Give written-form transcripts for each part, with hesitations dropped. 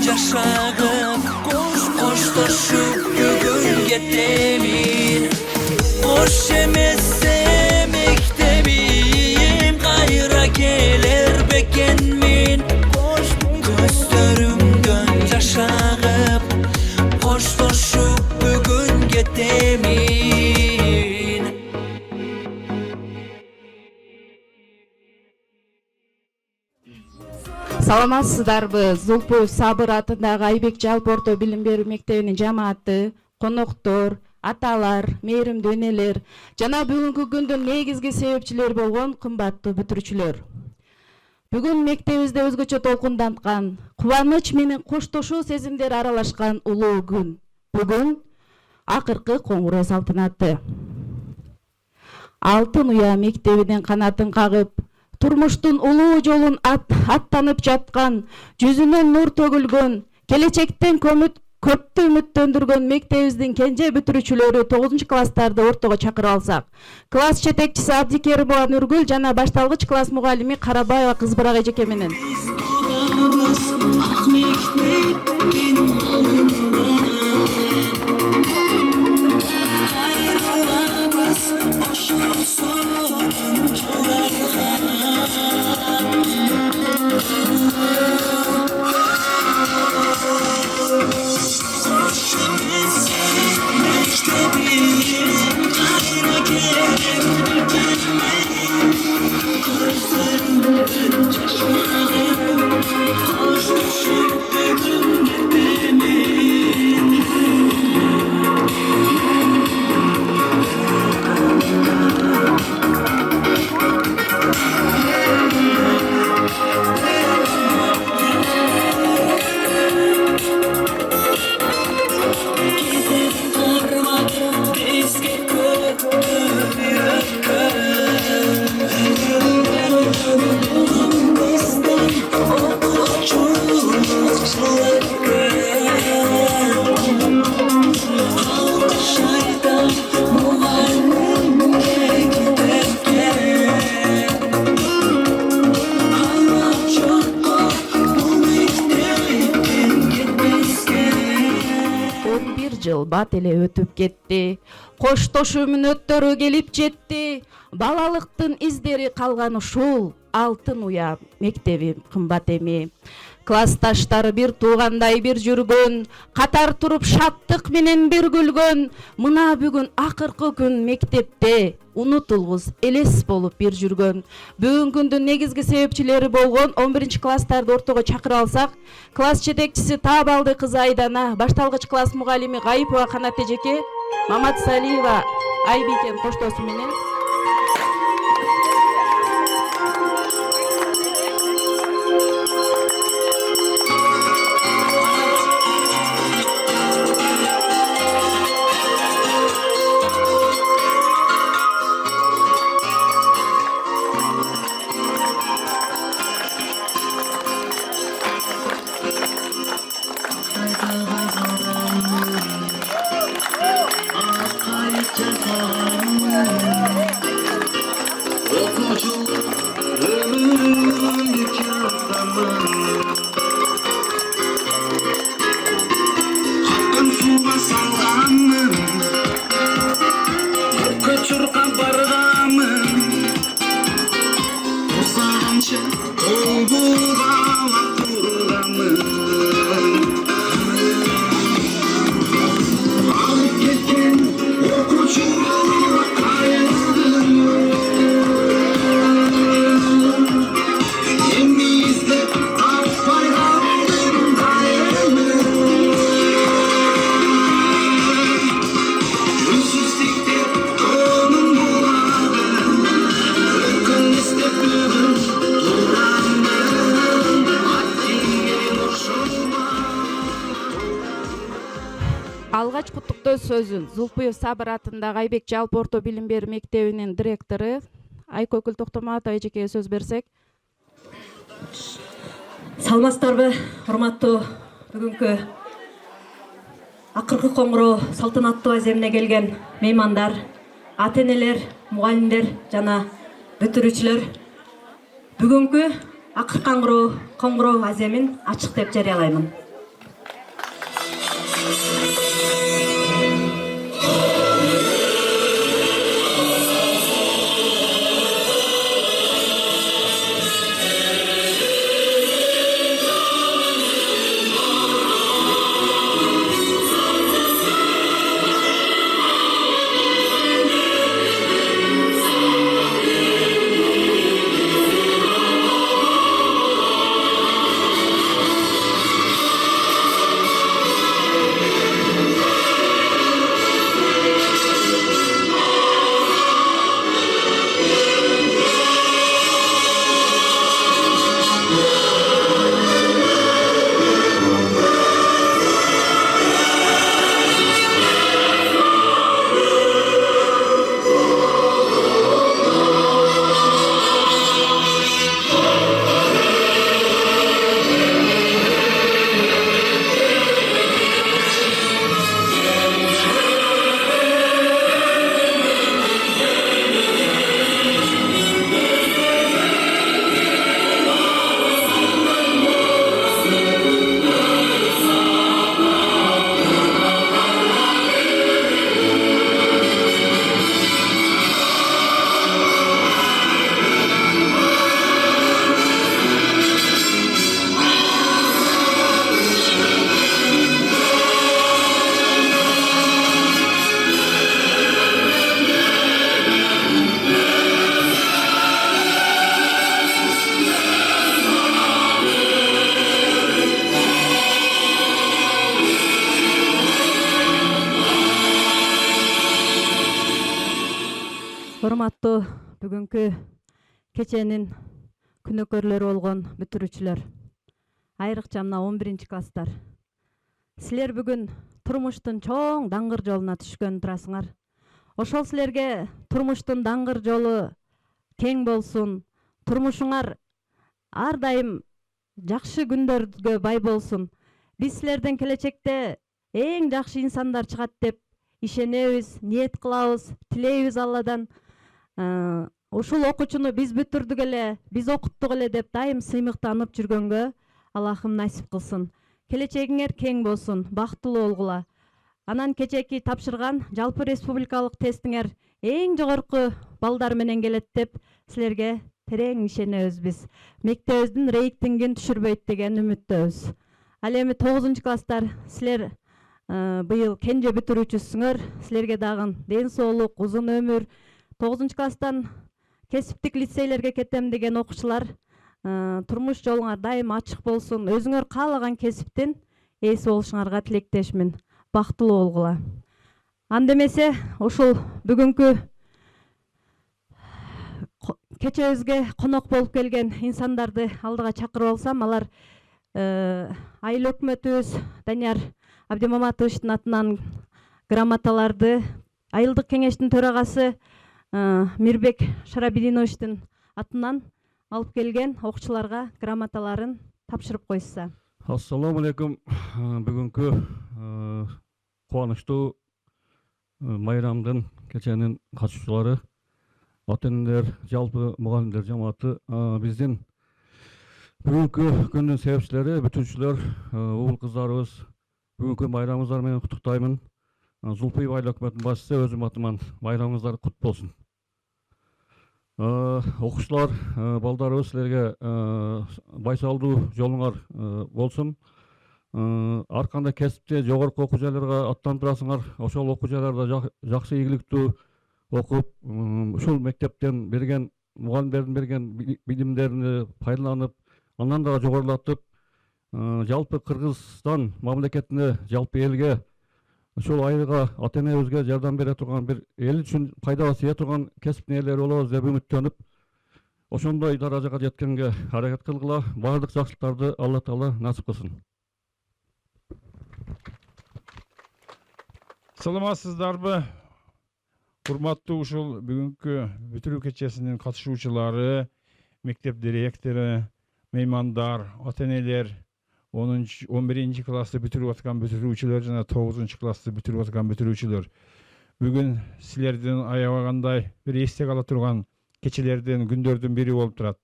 жашагып коштошуп бүгүн кетемин кош эмесе мектебим кайра келер бекенмин көздөрүмдөн жашагып коштошуп бүгүн кетемин. Саламатсыздарбы? Зулпуев Сабыр атындагы Айбек жалпы орто билим берүү мектебинин жамааты, коноктор, аталар, мээримдүү энелер жана бүгүнкү күндүн негизги себепчилери болгон кымбаттуу бүтүрүүчүлөр. Бүгүн мектебибизде өзгөчө толкунданткан, кубаныч менен коштошуу сезимдери аралашкан улуу күн. Бүгүн акыркы коңгуроо салтанаты. Алтын уя мектебинин канатын кагып, турмуштун улуу жолун аттанып жаткан, жүзүнөн нур төгүлгөн, келечектен көптү үмүттөндүргөн мектебибиздин кенже бүтүрүүчүлөрү 9 класстарды ортого чакырып алсак. Класс жетекчиси Абдикеримова Нургүл жана башталгыч класс мугалими Карабаева Кызбырак эжеке менен. Бат эле өтүп кетти, коштошуу мүнөттөрү келип жетти, балалыктын издери калган ушул алтын уя мектеби кымбат эми. Классташтары бир туугандай бир жүргөн, катар туруп шаттык менен бир күлгөн, мына бүгүн акыркы күн мектепте унутулгус элес болуп бир жүргөн. Бүгүн күндүн негизги себепчилери болгон 11 класстарды ортого чакыра алсак, класс жетекчиси Таабалды кызы Айдана, башталгыч класс мугалими Гайыпова Канат эжеке, Маматсалиева Айбикен коштоосу менен алгач куттуктоо сөзүн Зулпуев Сабыр атындагы Айбек жалпы орто билим берүү мектебинин директору Айкөкүл Токтоматова эжекеге сөз берсек. Саламатсыздарбы, урматтуу бүгүнкү акыркы коңгуроо салтанаттуу аземине келген меймандар, ата-энелер, мугалимдер жана бүтүрүүчүлөр. Бүгүнкү акыркы коңгуроо аземин ачык деп жарыялаймын. Урматтуу бүгүнкү кеченин күнөкөрлөрү болгон бүтүрүүчүлөр, айрыкча мына 11-класстар. Силер бүгүн турмуштун чоң даңгыр жолуна түшкөн турасыңар. Ошол силерге турмуштун даңгыр жолу кең болсун, турмушуңар ар дайым жакшы күндөргө бай болсун. Биз силерден келечекте эң жакшы инсандар чыгат деп ишенебиз, ниет кылабыз, тилейбиз Алладан. Ушул окуучуну биз бүтүрдүк эле, биз окуттук эле деп дайым сыймыктанып жүргөнгө Аллахым насип кылсын. Келечегиңер кең болсун, бактылуу болгула. Анан кечеки тапшырган жалпы республикалык тестиңер эң жогорку балдар менен келет деп силерге терең ишенебиз биз. Мектебибиздин рейтингин түшүрбөйт деген үмүттөбүз. Ал эми 9-класстар, силер быйыл кенже бүтүрүүчүсүңөр. Силерге дагы ден соолук, узун өмүр. 9-класстан кесиптик лицейлерге кетем деген окуучулар, турмуш жолуңар дайым ачык болсун. Өзүңөр каалаган кесиптин ээси болушуңарга тилектешмин. Бактылуу болгула. Анда эмесе ушул бүгүнкү кечебизге конок болуп келген инсандарды алдыга чакырып алсам, алар айыл өкмөтүбүз Данияр Абдимаматовичтин атынан грамоталарды, айылдык кеңештин төрагасы Мирбек Шарабидиновичтин атынан алып келген окуучуларга грамоталарын тапшырып койса. Ассаламу алейкум. Бүгүнкү кубанычтуу майрамдын кеченин катышуучулары, ата-энелер, жалпы мугалимдер жамааты, биздин бүгүнкү күндүн себепчилери, бүтүрүүчүлөр, уул кыздарыбыз, бүгүнкү майрамыңыздар менен куттуктаймын. Зулпиев айыл өкмөтүнүн башчысы, өзүм атыман майрамыңыздар кут болсун. Окуучулар, балдарыбыз, силерге байсалдуу жолуңар болсун. Ар кандай кесипте жогорку окуу жайларга аттанып турасыңар. Ошол окуу жайларда жакшы ийгиликтүү окуп, ушул мектептен берген, мугалимдердин берген билимдерин пайдаланып, андан да жогорулатып, жалпы Кыргызстан мамлекетине, жалпы элге, ошол айылга, ата-энебизге жардам бере турган, бир эл үчүн пайдага тие турган кесиптин ээлери болобуз деп үмүттөнүп, ошондой даражага жеткенге аракет кылгыла. Баардык жакшылыктарды Алла Таала насип кылсын. Саламатсыздарбы? Урматтуу ушул бүгүнкү бүтүрүү кечесинин катышуучулары, мектеп директору, меймандар, ата-энелер, 11 классты бүтүрүп аткан бүтүрүүчүлөр жана 9 классты бүтүрүп аткан бүтүрүүчүлөр. Бүгүн силердин аябагандай бир эсте кала турган кечелерден, күндөрдүн бири болуп турат.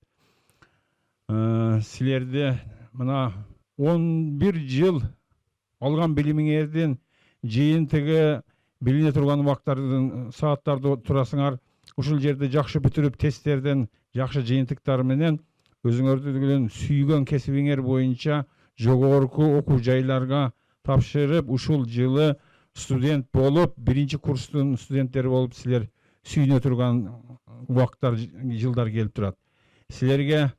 Силерде мына 11 жыл алган билимиңердин жыйынтыгы билине турган убактардын сааттарды турасыңар. Ушул жерде жакшы бүтүрүп тесттерден жакшы жыйынтыктар менен өзүңөрдүн сүйгөн кесибиңер боюнча жогорку окуу жайларга тапшырып, ушул жылы студент болуп, биринчи курстун студенттери болуп силер сүйүнө турган убактар, жылдар келип турат. Силерге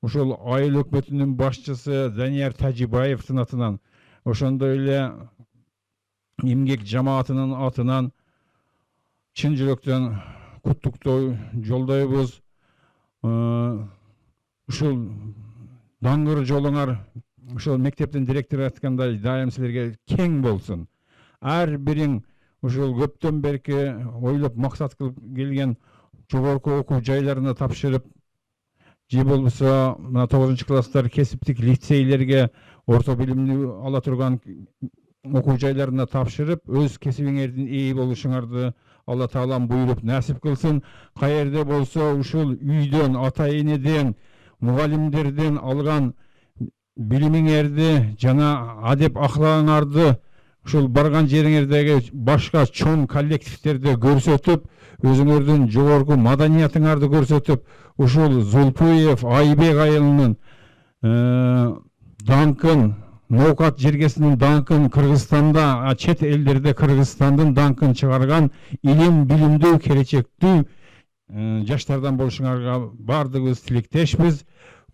ушул айыл өкмөтүнүн башчысы Данияр Тажибаевдин атынан, ошондой эле эмгек жамаатынын атынан чын жүрөктөн куттуктоо жолдойбуз. Ушул даңгыр жолуңар, ушул мектептин директору айткандай, дайым силерге кең болсун. Ар бириң ушул көптөн берки ойлоп максат кылып келген жогорку окуу жайларына тапшырып, же болбосо мына 9-класстар кесиптик лицейлерге орто билимди ала турган окуу жайларына тапшырып, өз кесибиңердин ээ болушуңарды Алла Таалам буйруп насип кылсын. Каерде болсо ушул үйдөн, ата-энеден, мугалимдерден алган билимиңерди жана адеп ахлагыңарды ушул барган жериңердеги башка чоң коллективдерде көрсөтүп, өзүңөрдүн жогорку маданиятыңарды көрсөтүп, ушул Зулпуев Айбек айылынын даңкын, Ноокат жергесинин даңкын Кыргызстанда, чет элдерде Кыргызстандын даңкын чыгарган илим билимдүү келечектүү жаштардан болушуңарга бардыгыбыз тилектешпиз,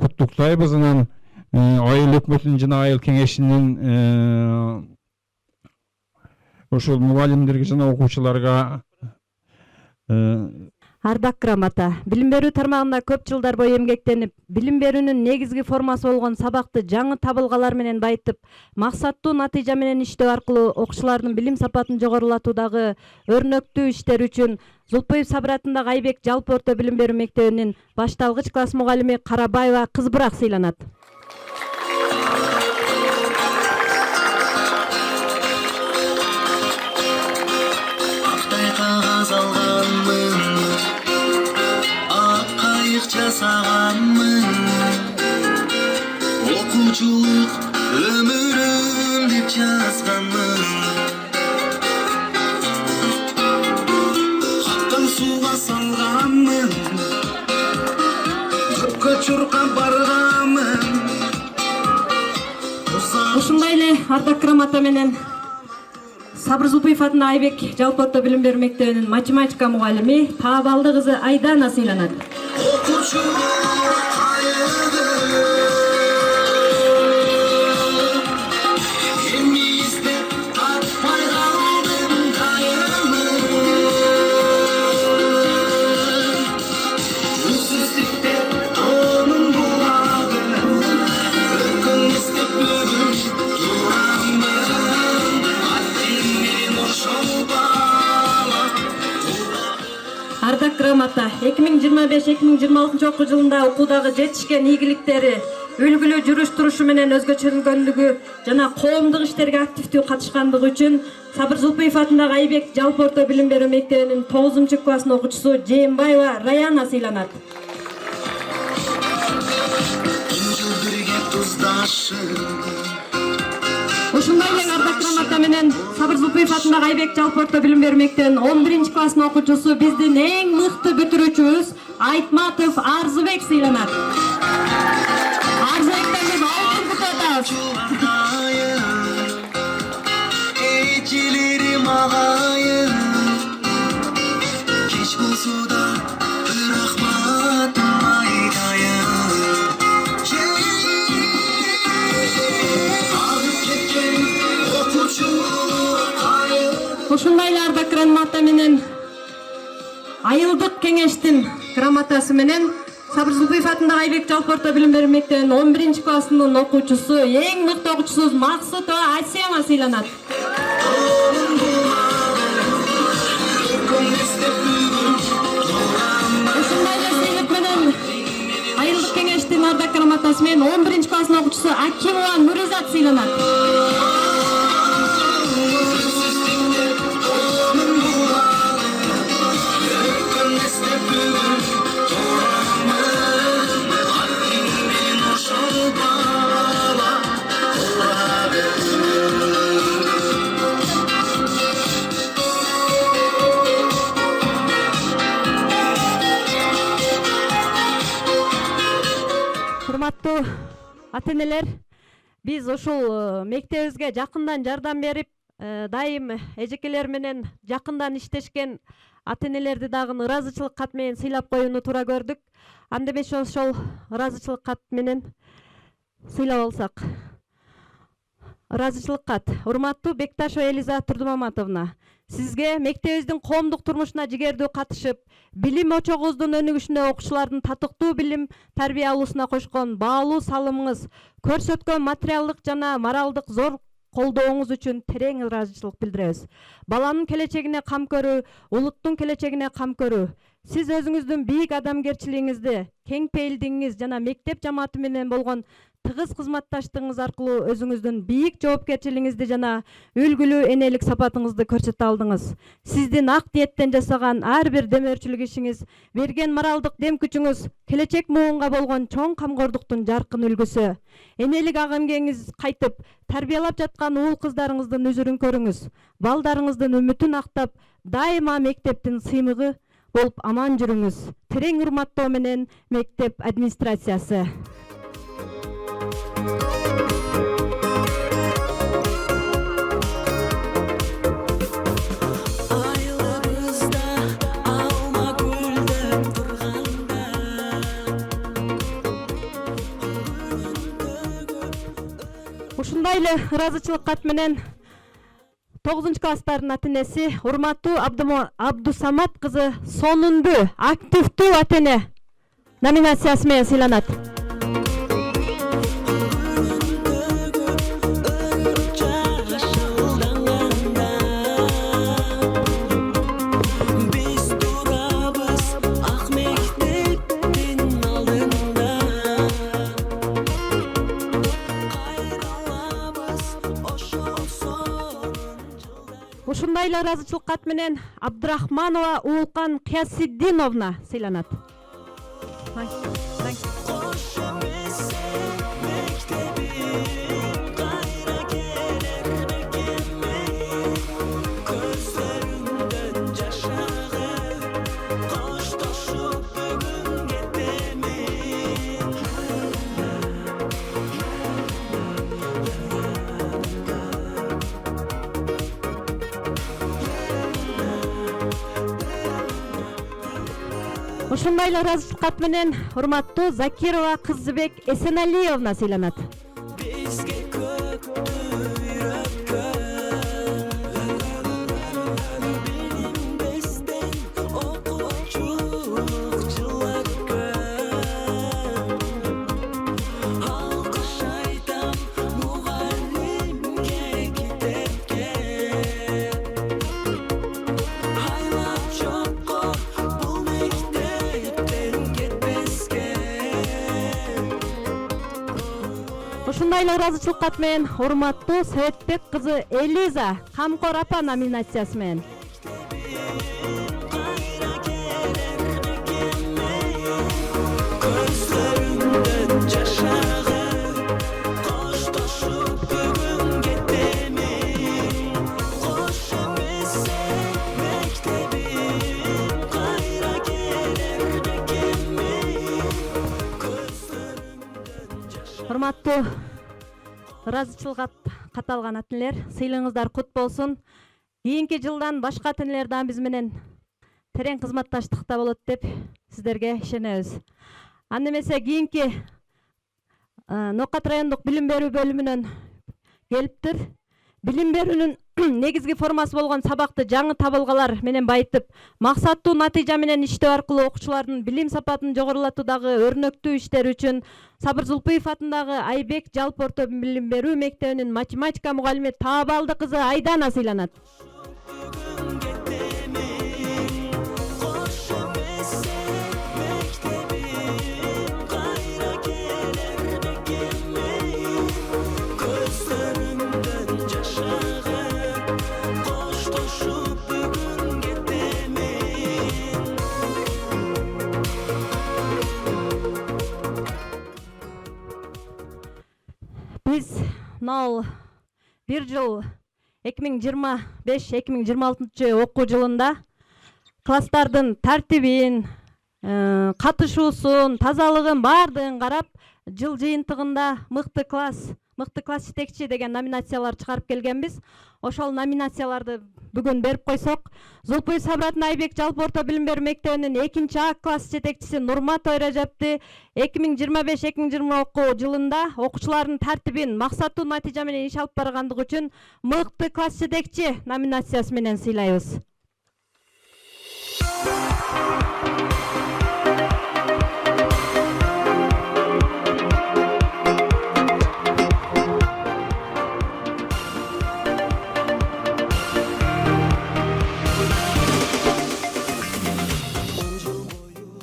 куттуктайбыз. Анан айыл өкмөтүнүн жана айыл кеңешинин ошол мугалимдерге жана окуучуларга Ардак Грамота, билим берүү тармагында көп жылдар бою эмгектенип, билим берүүнүн негизги формасы болгон сабакты жаңы табылгалар менен байытып, максаттуу натыйжа менен иштөө аркылуу окуучулардын билим сапатын жогорулатуудагы өрнөктүү иштери үчүн Зулпуев Сабыр атындагы Айбек жалпы орто билим берүү мектебинин башталгыч класс мугалими Карабаева Кызбырак сыйланат. Жасаганмын окуучулук өмүрүм деп жазганмын, каттан сууга салганмын, жокко чуркап барганмын. Ушундай эле Ардак Грамота менен Сабыр Зулпуев атындагы Айбек жалпы орто билим берүү мектебинин математика мугалими Таабалды кызы Айдана сыйланат. Ардак Грамота 2025-2026 окуу жылында окуудагы жетишкен ийгиликтери, үлгүлүү жүрүш-турушу менен өзгөчөлгөндүгү жана коомдук иштерге активдүү катышкандыгы үчүн Сабыр Зулпуев атындагы Айбек жалпы орто билим берүү мектебинин 9-класстын окуучусу Жээнбаева Раяна сыйланат. Ушундай эле Ардак Грамота менен Сабыр Зулпуев атындагы Айбек жалпы орто билим берүү мектебинин 11-класстын окуучусу биздин эң мыкты бүтүрүүчүбүз Айтматов Арзыбек сыйланат. Арзыбектен биз алтын куту атабыз. Эчилерим агайын, кеч болсо да рахматым айтайын. Ушундай эле Ардак Грамота менен айылдык кеңештин грамотасы менен Сабыр Зулпуев атындагы Айбек жалпы орто билим берүү мектебинин 11-класстын окуучусу, эң мыкты окуучусубуз Максутова Асема сыйланат. Ушундай эле сыйлык менен айылдык кеңештин Ардак Грамотасы менен 11-класстын окуучусу Акимова Нуризат сыйланат. урматтуу ата-энелер, биз ушул мектебибизге жакындан жардам берип, дайым эжекелер менен жакындан иштешкен ата-энелерди дагы ыраазычылык кат менен сыйлап коюуну туура көрдүк. Анда эмесе ошол ыраазычылык кат менен сыйлап алсак. Ыраазычылык кат. Урматтуу Бекташева Элиза Турдумаматовна, сизге мектебибиздин коомдук турмушуна жигердүү катышып, билим очогуңуздун өнүгүшүнө окуучулардын татыктуу билим тарбия алуусуна кошкон баалуу салымыңыз, көрсөткөн материалдык жана моралдык зор колдооңуз үчүн терең ыраазычылык билдиребиз. Баланын келечегине кам көрүү, улуттун келечегине кам көрүү. Сиз өзүңүздүн бийик адамгерчилигиңизди, кең пейилдигиңиз жана мектеп жамааты менен болгон тыгыз кызматташтыгыңыз аркылуу өзүңүздүн бийик жоопкерчилигиңизди жана үлгүлүү энелик сапатыңызды көрсөтө алдыңыз. Сиздин ак ниеттен жасаган ар бир демөөрчүлүк ишиңиз, берген моралдык дем күчүңүз келечек муунга болгон чоң камкордуктун жаркын үлгүсү. Энелик агамгеңиз кайтып, тарбиялап жаткан уул кыздарыңыздын үзүрүн көрүңүз. Балдарыңыздын үмүтүн актап, дайыма мектептин сыймыгы болуп аман жүрүңүз. Терең урматтоо менен мектеп администрациясы. Ушундай эле ыраазычылык кат менен 9-класстардын ата-энеси урматтуу Абдусамат кызы Сонунбү активдүү ата-эне номинациясы менен сыйланат. Ушундай эле ыраазычылык кат менен Абдрахманова Уулкан Кыясиддиновна сыйланат. Ушундай эле ыраазычылык кат менен урматтуу Закирова Кызыбек Эсеналиевна сыйланат. Ушундай эле ыраазычылык кат менен урматтуу Советбек кызы Элиза Камкор апа номинациясы менен. Урматтуу ыраазычылык кат алган ата-энелер, сыйлыгыңыздар кут болсун. Кийинки жылдан башка ата-энелер дагы биз менен терең кызматташтыкта болот деп сиздерге ишенебиз. Анда эмесе кийинки Нокат райондук билим берүү бөлүмүнөн келиптир. Билим берүүнүн негизги формасы болгон сабакты жаңы табылгалар менен байытып, максаттуу натыйжа менен иштөө аркылуу окуучулардын билим сапатын жогорулатуудагы өрнөктүү иштери үчүн Сабыр Зулпуев атындагы Айбек жалпы орто билим берүү мектебинин математика мугалими Таабалды кызы Айдана сыйланат. Биз бир жыл 2025-2026 окуу жылында класстардын тартибин, катышуусун, тазалыгын баардыгын карап, жыл жыйынтыгында мыкты класс жетекчи деген номинациялар чыгарып келгенбиз. Ошол номинацияларды бүгүн берип койсок, Зулпуй Сабыратын Айбек жалпы орто билим берүү мектебинин 2 класс жетекчиси Нурмат Ойражапты 2025-2020 окуу жылында окуучулардын тартибин максаттуу натыйжа менен иш алып баргандыгы үчүн мыкты класс жетекчи номинациясы менен сыйлайбыз.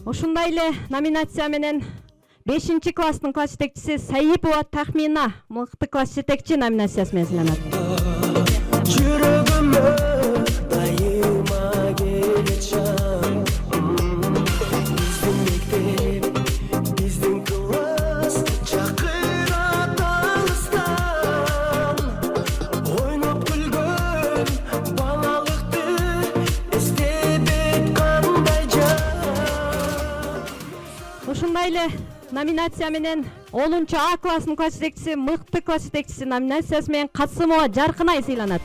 Ушундай эле номинация менен 5 класстын класс жетекчиси Саипова Тахмина мыкты класс жетекчи номинациясы менен сыйланат. Жүрөгүмө дайыма келечам. Биздин мектеп, биздин класс чакыра алыстан. Ойноп күлгөн балалыкты эстебек кандай жан. Ушундай эле номинация менен 10 класстын класс жетекчиси мыкты класс жетекчиси номинациясы менен Касымова Жаркынай сыйланат.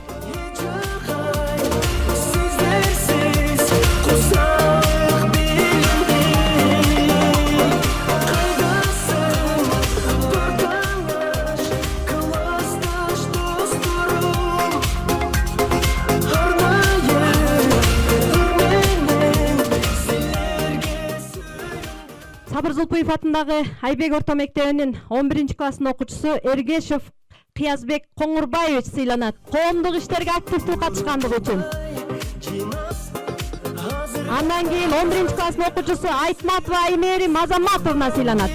Сабыр Зулпуев атындагы Айбек орто мектебинин 11 класстын окуучусу Эргешев Кыязбек Коңурбаевич сыйланат. Коомдук иштерге активдүү катышкандыгы үчүн. Андан кийин 11 класстын окуучусу Айтматова Аймерим Азаматовна сыйланат.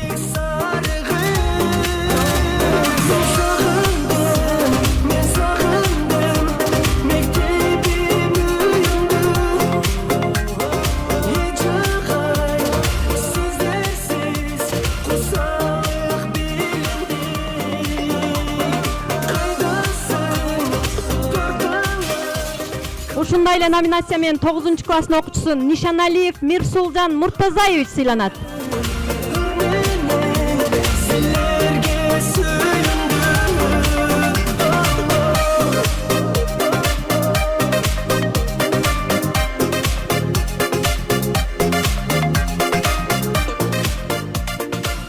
Ушундай эле номинация менен 9 класстын окуучусу Нишаналиев Мирсулжан Муртазаевич сыйланат.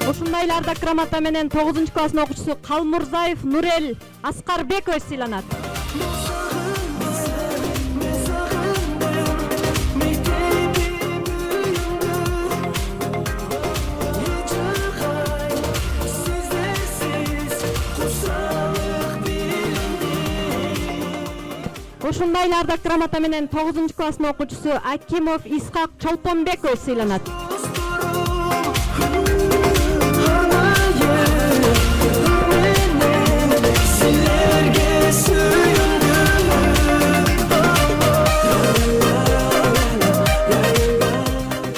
Ушундай эле ардак грамота менен 9 класстын окуучусу Калмурзаев Нурел Аскарбекович сыйланат. Ушундай эле ардак грамота менен 9 класстын окуучусу Акимов Исхак Чолпонбекович сыйланат.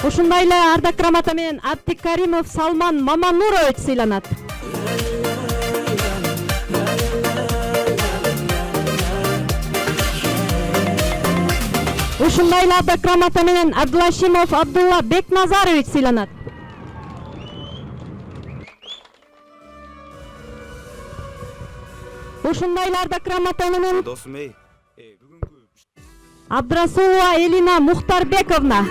Ушундай эле ардак грамота менен Абдикаримов Салман Маманурович сыйланат. Ушундай эле ардак грамота менен Абдулашимов Абдулла Бекназарович сыйланат. Ушундай эле ардак грамота менен Досум эй, бүгүнкү Абдрасулова Элина Мухтарбековна.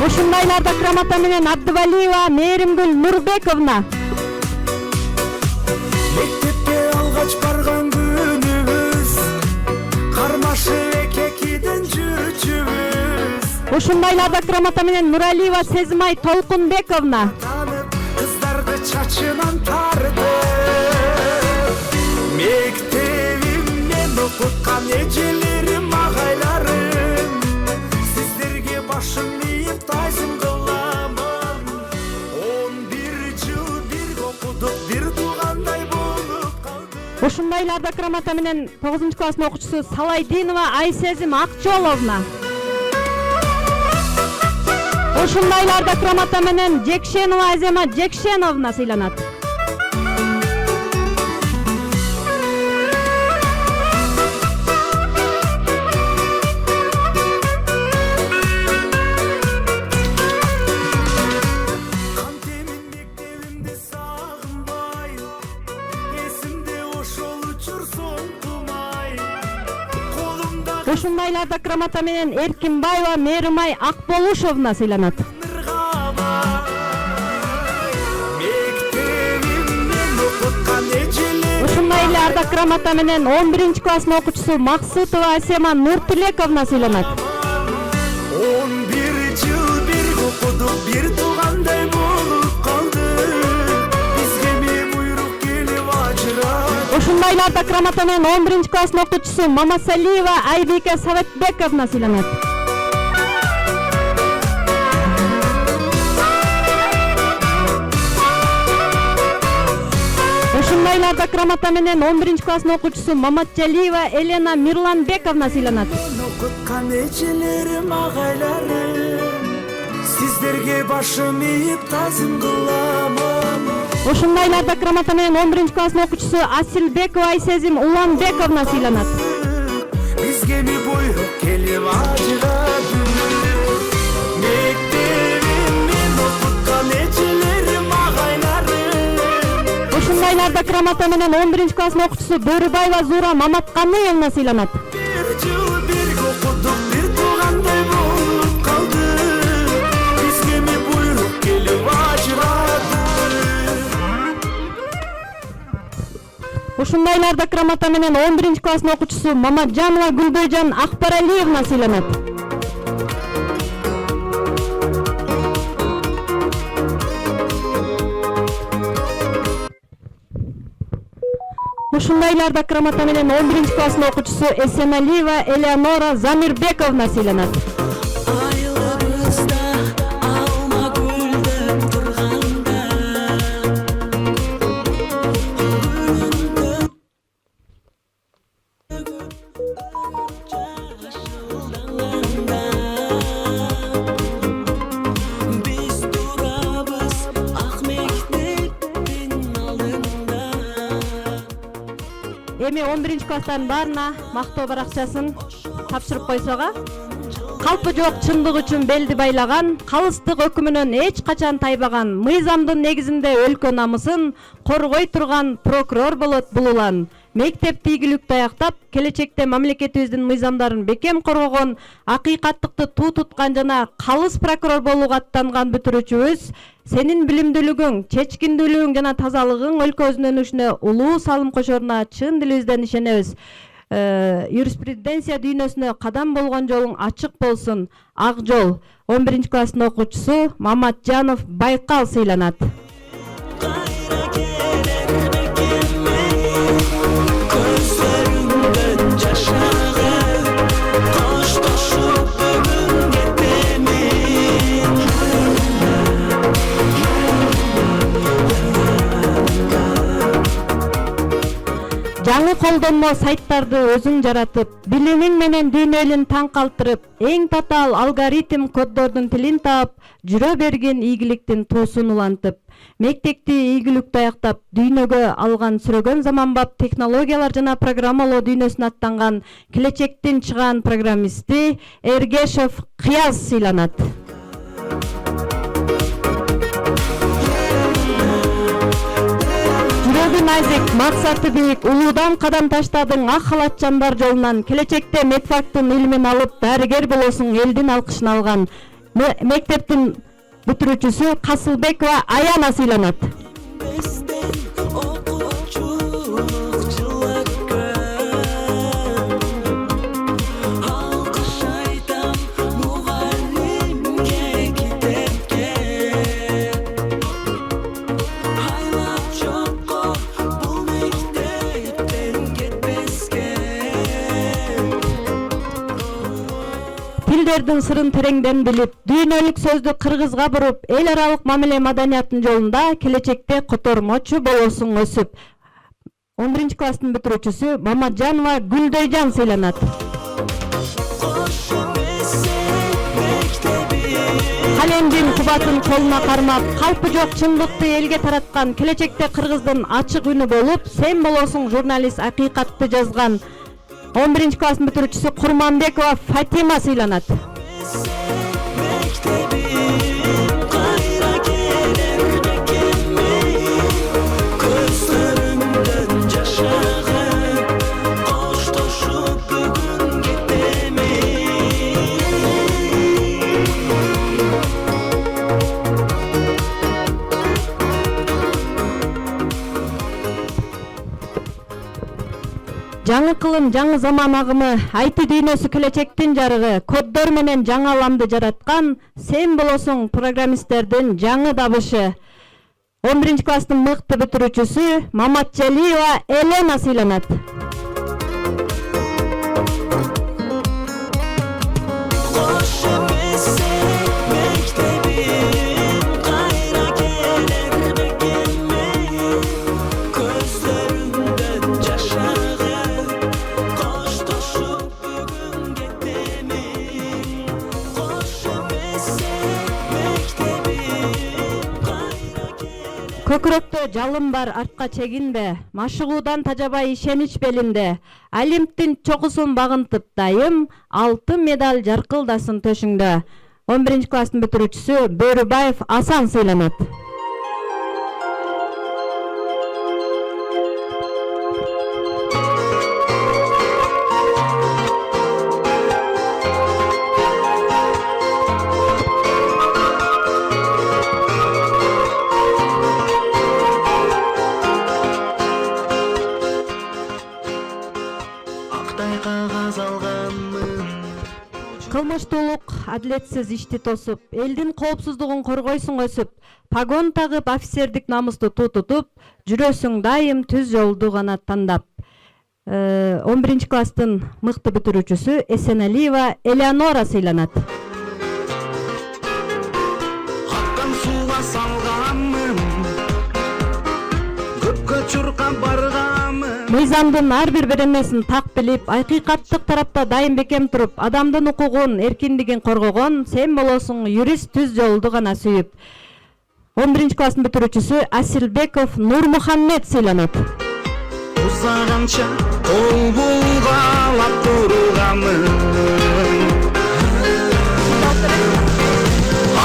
Ушундай эле ардак грамота менен Абдывалиева Мээримгүл Нурбековна. мектепке алгач барган күнүбүз, кармашып экекиден жүрчүбүз. Ушундай эле ардак грамота менен Нуралиева Сезимай Толкунбековна. Танып, кыздарды чачынан тарды. Мектебимден окуткан эжелерим, агайларым, сиздерге башым ийип тайзым кыламын. 11 жыл бирге окудук, бир туугандай болуп калдык. Ушундай эле ардак грамота менен 9 класстын окуучусу Салайдинова Айсезим Акчоловна. Ушундай эле ардак грамота менен Жекшенова Азема Жекшеновна сыйланат. Ушундайларда грамота менен Эркинбаева Мээрімай Акболушовна сыйланат. Ушундайларда грамота менен 11 класстын окуучусу Максутова Асема Нуртилековна сыйланат. 11 жыл бирге окудук, бир туугандай болуп калдык. Бизге эми буйрук келип ажырап. Ушундайларда грамота менен 11 класстын окуучусу Мамасалиева Айбике Саветбековна сыйланат. Ушундайларда грамота менен 11 класстын окуучусу Маматжалиева Елена Мирланбековна сыйланат. Окуткан эжелерим, агайларым, сиздерге башым ийип тазым кыламын. Ушундайларда грамота менен 11 класстын окуучусу Асилбекова Айсезим Уланбековна сыйланат. Бизге эми буйрук келип ажырады. Мектебимден окуткан эжелерим, агайларым. Ушундайларда грамота менен 11 класстын окуучусу Бөрүбаева Зура Маматканыевна сыйланат. Бир жыл бирге окудук, бир туугандай болуп калдык. Бизге эми буйрук келип ажырады. Ушундайларда грамота менен 11 класстын окуучусу Мамаджанова Гүлбөйжан Акбаралиевна сыйланат. Ушундайларда грамота менен 11 класстын окуучусу Эсеналиева Элеонора Замирбековна сыйланат. Айларыбызда алма гүлдөп турганда, жашылданганда, биз турабыз ак мектептин алдында. Эми 11 класстардын баарына мактоо баракчасын тапшырып койсого, калпы жок чындык үчүн белди байлаган, калыстык өкүмүнөн эч качан тайбаган, мыйзамдын негизинде өлкө намысын коргой турган прокурор болот булулан. Мектепти ийгиликтүү таяктап, келечекте мамлекетибиздин мыйзамдарын бекем коргогон, акыйкаттыкты туу туткан жана калыс прокурор болууга аттанган бүтүрүүчүбүз, сенин билимдүүлүгүң, чечкиндүүлүгүң жана тазалыгың өлкөбүздүн өнүгүшүнө улуу салым кошоруна чын дилибизден ишенебиз. Юриспруденция дүйнөсүнө кадам болгон жолуң ачык болсун. Ак жол. 11 класстын окуучусу Маматжанов Байкал сыйланат. Кайра келер бекеме, көздөрүңдөн жаш агып, коштошуп бүгүн кетемин. Жаңы колдонмо сайттарды өзүң жаратып, билимиң менен дүйнө элин таң калтырып, эң татаал алгоритм коддордун тилин таап, жүрө бергин ийгиликтин туусун улантып, мектепти ийгиликтүү таяктап, дүйнөгө алган сүрөгөн заманбап технологиялар жана программалоо дүйнөсүнө аттанган келечектин чыгаан программисти Эргешев Кыяз сыйланат. Жүрөгү назик, максаты бийик, улуудан кадам таштадың ак халатчандар жолунан, келечекте медфактын илимин алып, дарыгер болосуң, элдин алкышын алган мектептин бүтүрүүчүсү Касылбекова Аяна сыйланат. Бизден окуучулук жылакка, алкыш айтам мугалимге, китепке. Айлап жокко бул мектептен кетпеске. Тилдердин сырын тереңден билип, дүйнөлүк сөздү кыргызга буруп, эл аралык мамиле маданиятынын жолунда келечекте котормочу болосуң өсүп. 11 класстын бүтүрүүчүсү Мамаджанова Гүлдөйжан сыйланат. Кошу эсен мектебим, Калемдин кубатын колуна кармап, калпы жок чындыкты элге тараткан, келечекте кыргыздын ачык үнү болуп, сен болосуң журналист акыйкатты жазган 11 класстын бүтүрүүчүсү Курманбекова Фатима сыйланат. мектебим, кайра келер бекеме, көздөрүңдөн жаш агып, коштошуп бүгүн кетем. Жаңы кылым, жаңы заман агымы, IT дүйнөсү келечектин жарыгы, коддор менен жаңы аламды жараткан, сен болосуң программисттердин жаңы табышы. 11 класстын мыкты бүтүрүүчүсү Маматжалиева Елена сыйланат. Koş öpesek mektebin kayra gelir bekenmeyin Gözlerinden yaşarken koştuşup bugün gittimin Koş öpesek mektebin kayra gelir Көкүрөктө жалын бар, артка чегинбе. Машыгуудан тажабай ишенич белинде. Олимптин чокусун багынтып дайым, алтын медаль жаркылдасын төшүңдө. 11 класстын бүтүрүүчүсү Бөрүбаев Асан сыйланат. Актай кагаз алганмын Кылмыштуулук адилетсиз ишти тосуп, элдин коопсуздугун коргойсуң өсүп, погон тагып офицердик намысту тутуп, жүрөсүң дайым түз жолду гана тандап. 11 класстын мыкты бүтүрүүчүсү Эсеналиева Элеонора сыйланат. Аккан сууга салганмын, көпкө чуркап барганмын. Мыйзамдын ар бир беренесин так билип, акыйкаттык тарапта дайым бекем туруп, адамдын укугун, эркиндигин коргогон, сен болосуң юрист түз жолду гана сүйүп. 11 класстын бүтүрүүчүсү Асилбеков Нурмухаммед сыйланат. Узаганча кол булгалап турганмын.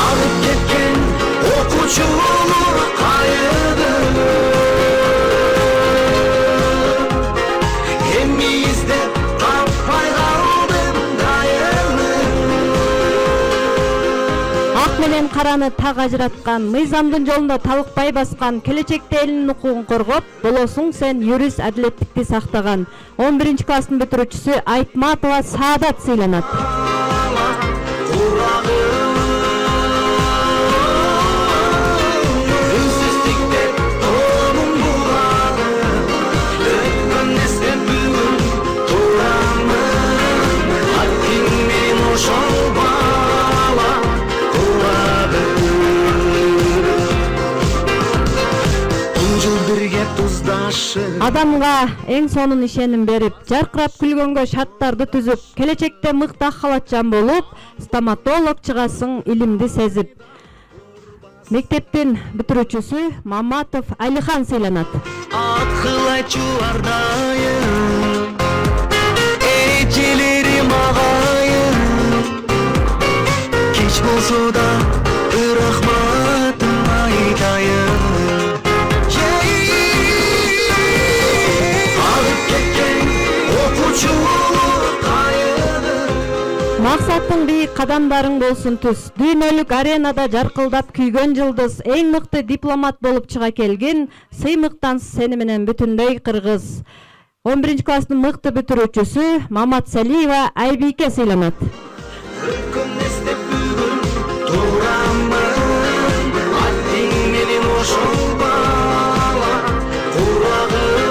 Алып кеткен окуучулук кайыды. Эми издеп таппай калдым дайыны. Ак менен караны так ажыраткан, мыйзамдын жолунда талыкпай баскан, келечекте элдин укугун коргоп, болосуң сен юрист адилеттикти сактаган. 11 класстын бүтүрүүчүсү Айтматова Саадат сыйланат. Үнсүздүктө тоонун булагы, өткөн эсте бүгүн турамын. Аттиң менен ошол бала кулады. Жыл бирге туздашып Адамга эң сонун ишеним берип, жаркырап күлгөнгө шаттарды түзүп, келечекте мыкты ак халатчан болуп, стоматолог чыгасың илимди сезип. Мектептин бүтүрүүчүсү Маматов Алихан сыйланат. акыл айтуулардайым, эжелерим агайым. Кеч болсо да рахматым айтайын. Алып кеткен окуучулук кайыды. Максаттың бийик кадамдарың болсун түз. Дүйнөлүк аренада жаркылдап күйгөн жылдыз, эң мыкты дипломат болуп чыга келген, сыймыктан сени менен бүтүндөй кыргыз. 11 класстын мыкты бүтүрүүчүсү Маматсалиева Айбике сыйланат. Өткөн эстеп бүгүн турамын. Аттиң менен ошол бала курагым.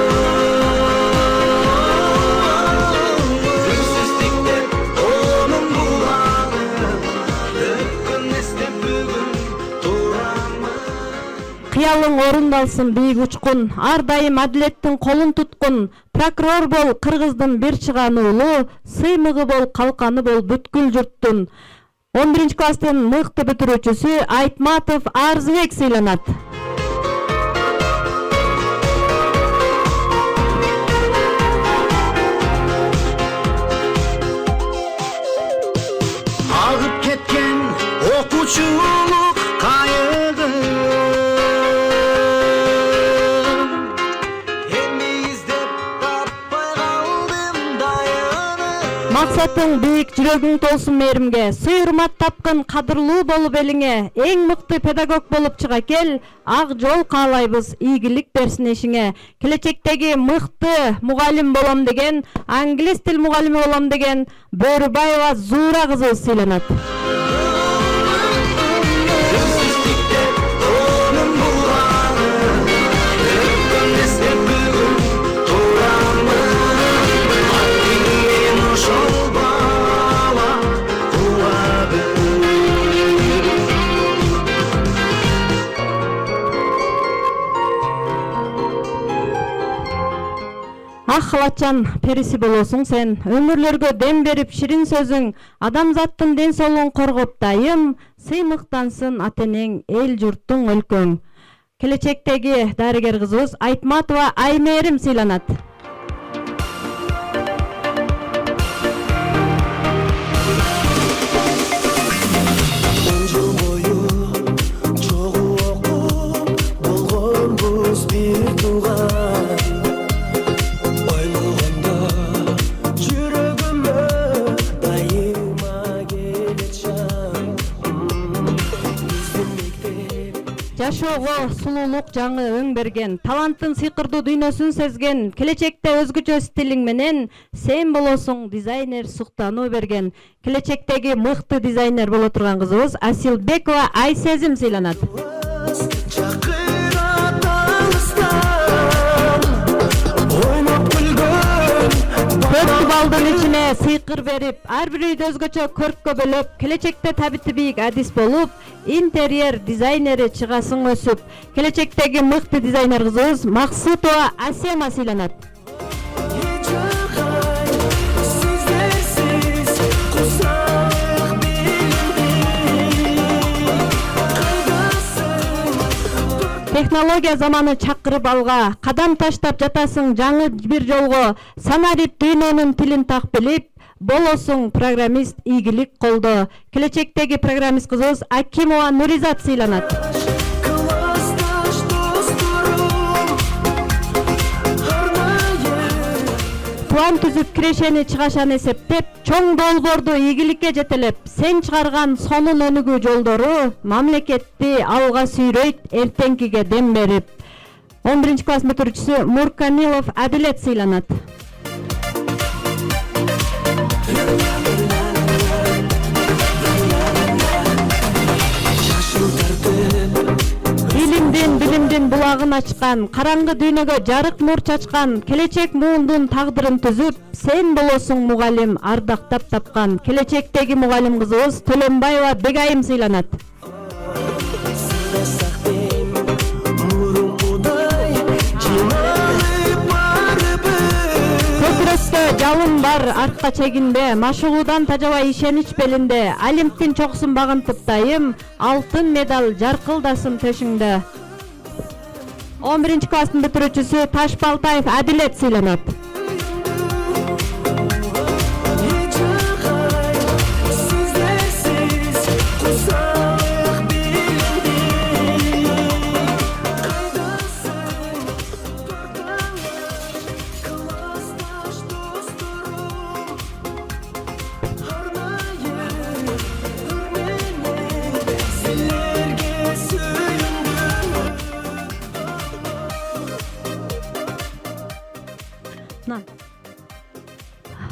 Үнсүздүктө тоонун булагы, өткөн эстеп бүгүн турамын. Кыялың орундалсын бийик учкун, ар дайым адилеттин колун туткун. Прокурор бол кыргыздын бир чыган уулу, сыймыгы бол калканы бол бүткүл журттун. 11 класстын мыкты бүтүрүүчүсү Айтматов Арзыбек сыйланат. Агып кеткен окуучулук кайыгым. Эми издеп таппай калдым дайыны. максатың бийик, жүрөгүң толсун мээримге. Сый урмат тапкан кадырлуу болуп элиңе. Эң мыкты педагог болуп чыга кел. Ак жол каалайбыз, ийгилик берсин эшиңе. Келечектеги мыкты мугалим болом деген, англис тил мугалими болом деген Бөрүбаева Зуура кызыбыз сыйланат. Ах халатчан периси болосуң сен, өмүрлөргө дем берип ширин сөзүң, адамзаттын ден соолугун коргоп дайым, сыймыктансын ата-энең, эл журттуң өлкөң. Келечектеги дарыгер кызыбыз Айтматова Аймээрим сыйланат. Жашоого сулуулук жаңы өң берген, таланттын сыйкырдуу дүйнөсүн сезген, келечекте өзгөчө стилиң менен сен болосуң дизайнер суктануу берген. Келечектеги мыкты дизайнер боло турган кызыбыз Асилбекова Айсезим сыйланат. Көп балдын ичине сыйкыр берип, ар бир үйдө өзгөчө көрккө бөлөп, келечекте табити бийик адис болуп, интерьер дизайнери чыгасың өсүп. Келечектеги мыкты дизайнер кызыбыз Максутова Асема сыйланат. Технология заманы чакырып алга, кадам таштап жатасың жаңы бир жолго, санарип дүйнөнүн тилин так билип, болосуң программист ийгилик колдо. Келечектеги программист кызыбыз Акимова Нуризат сыйланат. План түзүп кирешени чыгашаны эсептеп, чоң долбоорду ийгиликке жетелеп, сен чыгарган сонун өнүгүү жолдору мамлекетти алга сүйрөйт, эртеңкиге дем берип. 11 класс бүтүрүүчүсү Муркамилов Адилет сыйланат. Билимдин булагын ачкан, караңгы дүйнөгө жарык нур чачкан, келечек муундун тагдырын түзүп, сен болосуң мугалим ардактап тапкан. Келечектеги мугалим кызыбыз Төлөнбаева Бегайым сыйланат. Көкүрөктө жалын бар, артка чегинбе, машыгуудан тажабай ишенич белинде, Олимптин чокусун багынтып дайым, алтын медаль жаркылдасын төшүңдө. 11 класстын бүтүрүүчүсү Ташбалтаев Адилет сыйланат.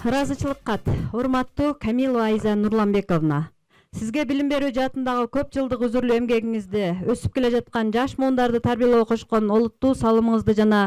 Ыраазычылык кат. Урматтуу Камилова Айза Нурланбековна. Сизге билим берүү жаатындагы көп жылдык үзүрлүү эмгегиңизди, өсүп келе жаткан жаш муундарды тарбиялоого кошкон олуттуу салымыңызды жана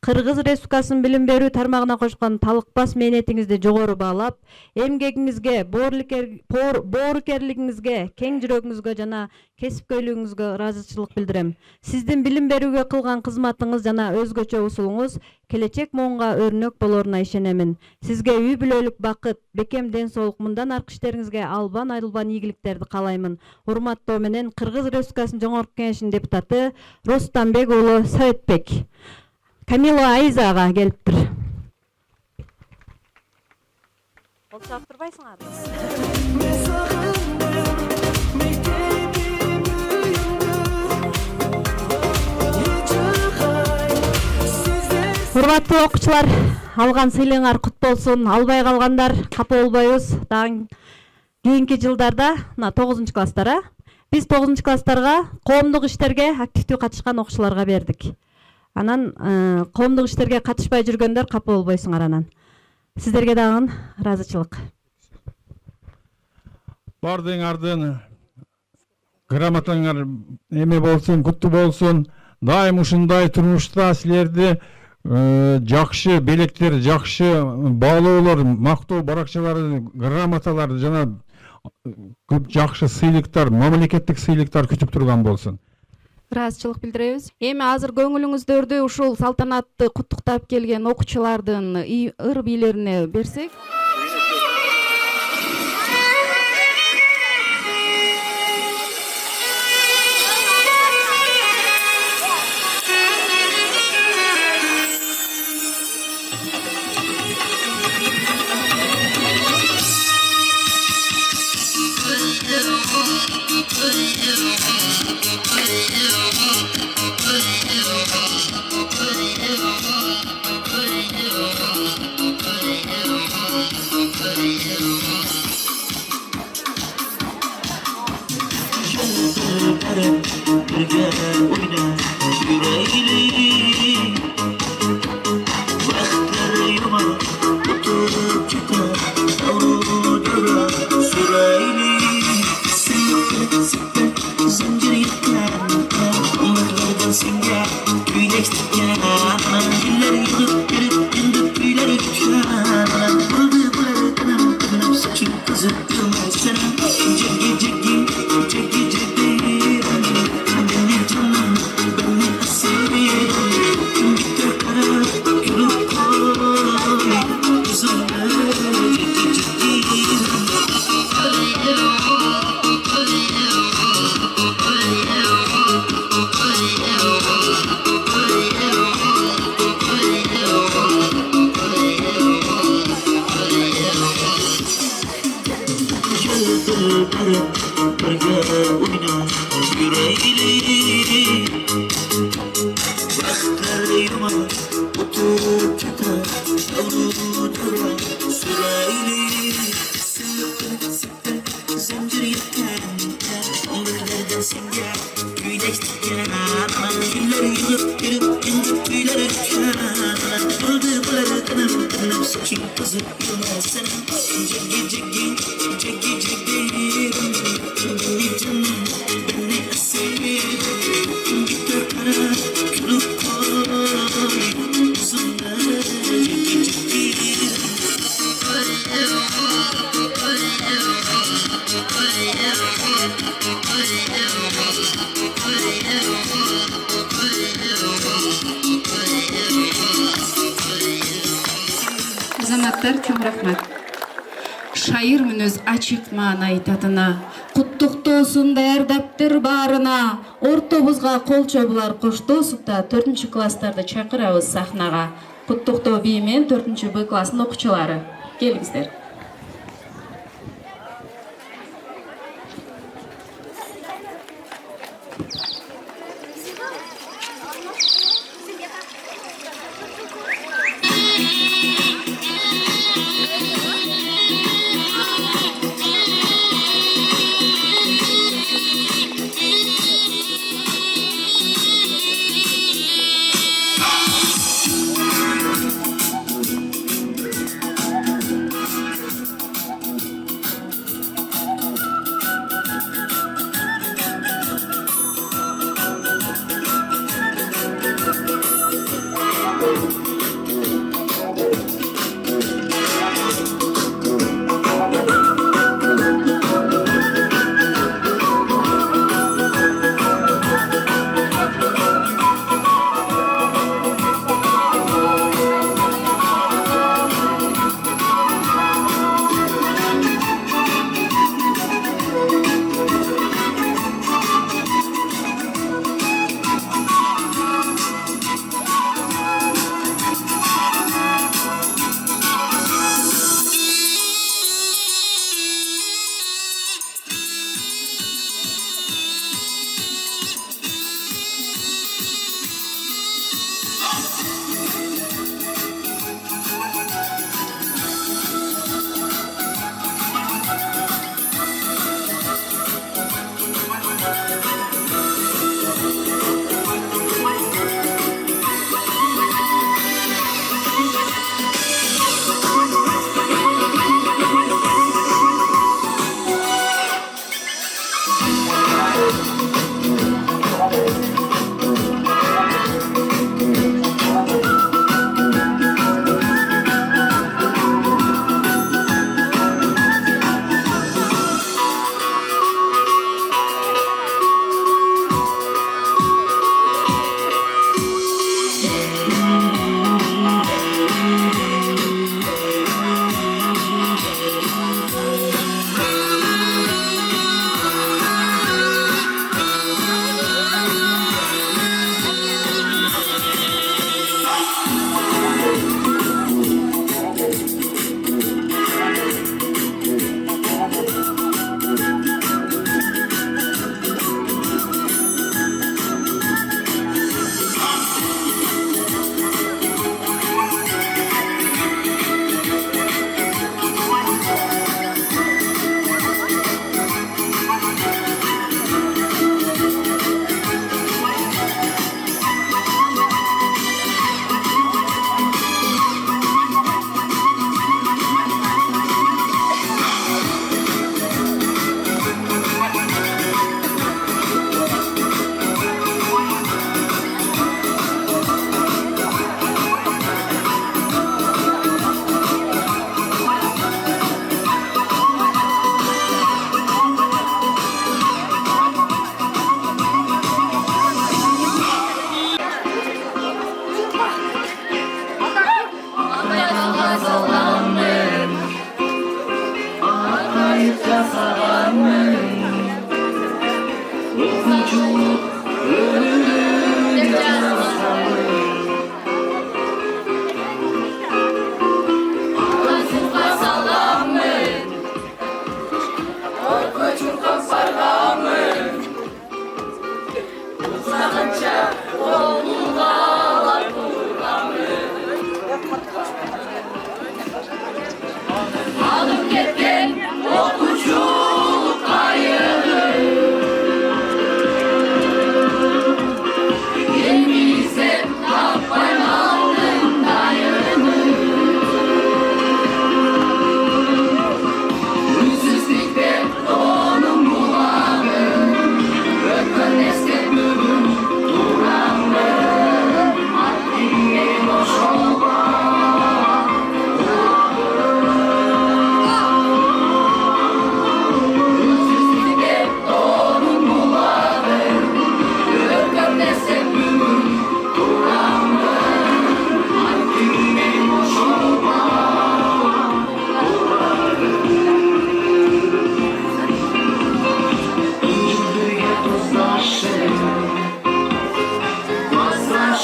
Кыргыз Республикасынын билим берүү тармагына кошкон талыкпас мээнетиңизди жогору баалап, эмгегиңизге, боорукерлигиңизге, кең жүрөгүңүзгө жана кесипкөйлүгүңүзгө ыраазычылык билдирем. Сиздин билим берүүгө кылган кызматыңыз жана өзгөчө усулуңуз келечек муунга өрнөк болоруна ишенемин. Сизге үй бүлөлүк бакыт, бекем ден соолук, мындан аркы иштериңизге албан айрылбан ийгиликтерди каалаймын. Урматтоо менен Кыргыз Республикасынын Жоңорку Кеңешинин депутаты Рустамбек уулу Советбек. Камилова Айзага келиптир. Ол чаптырбайсың Урматтуу окуучулар, алган сыйлыгыңар кут болсун. Албай калгандар капа болбойбуз. Дагы кийинки жылдарда мына 9 класстар, биз 9 класстарга коомдук иштерге активдүү катышкан окуучуларга бердик. Анан коомдук иштерге катышпай жүргөндөр капа болбойсуңар анан. Сиздерге дагы ыраазычылык. Бардыңардын грамотаңар эме болсун, куттуу болсун. Дайым ушундай турмушта силерди жакшы белектер, жакшы баалоолор, мактоо баракчалары, грамоталар жана көп жакшы сыйлыктар, мамлекеттик сыйлыктар күтүп турган болсун. ыраазычылык билдиребиз. Эми азыр көңүлүңүздөрдү ушул салтанатты куттуктап келген окуучулардын ыр бийлерине берсек. Азаматтар, чоң рахмат. Шайыр мүнөз ачык маана айтатына, куттуктоосун даярдаптыр баарына, ортобузга кол чобулар коштоосуп да 4 класстарды чакырабыз сахнага. Куттуктоо бии менен 4 Б класстын окуучулары. Келиңиздер.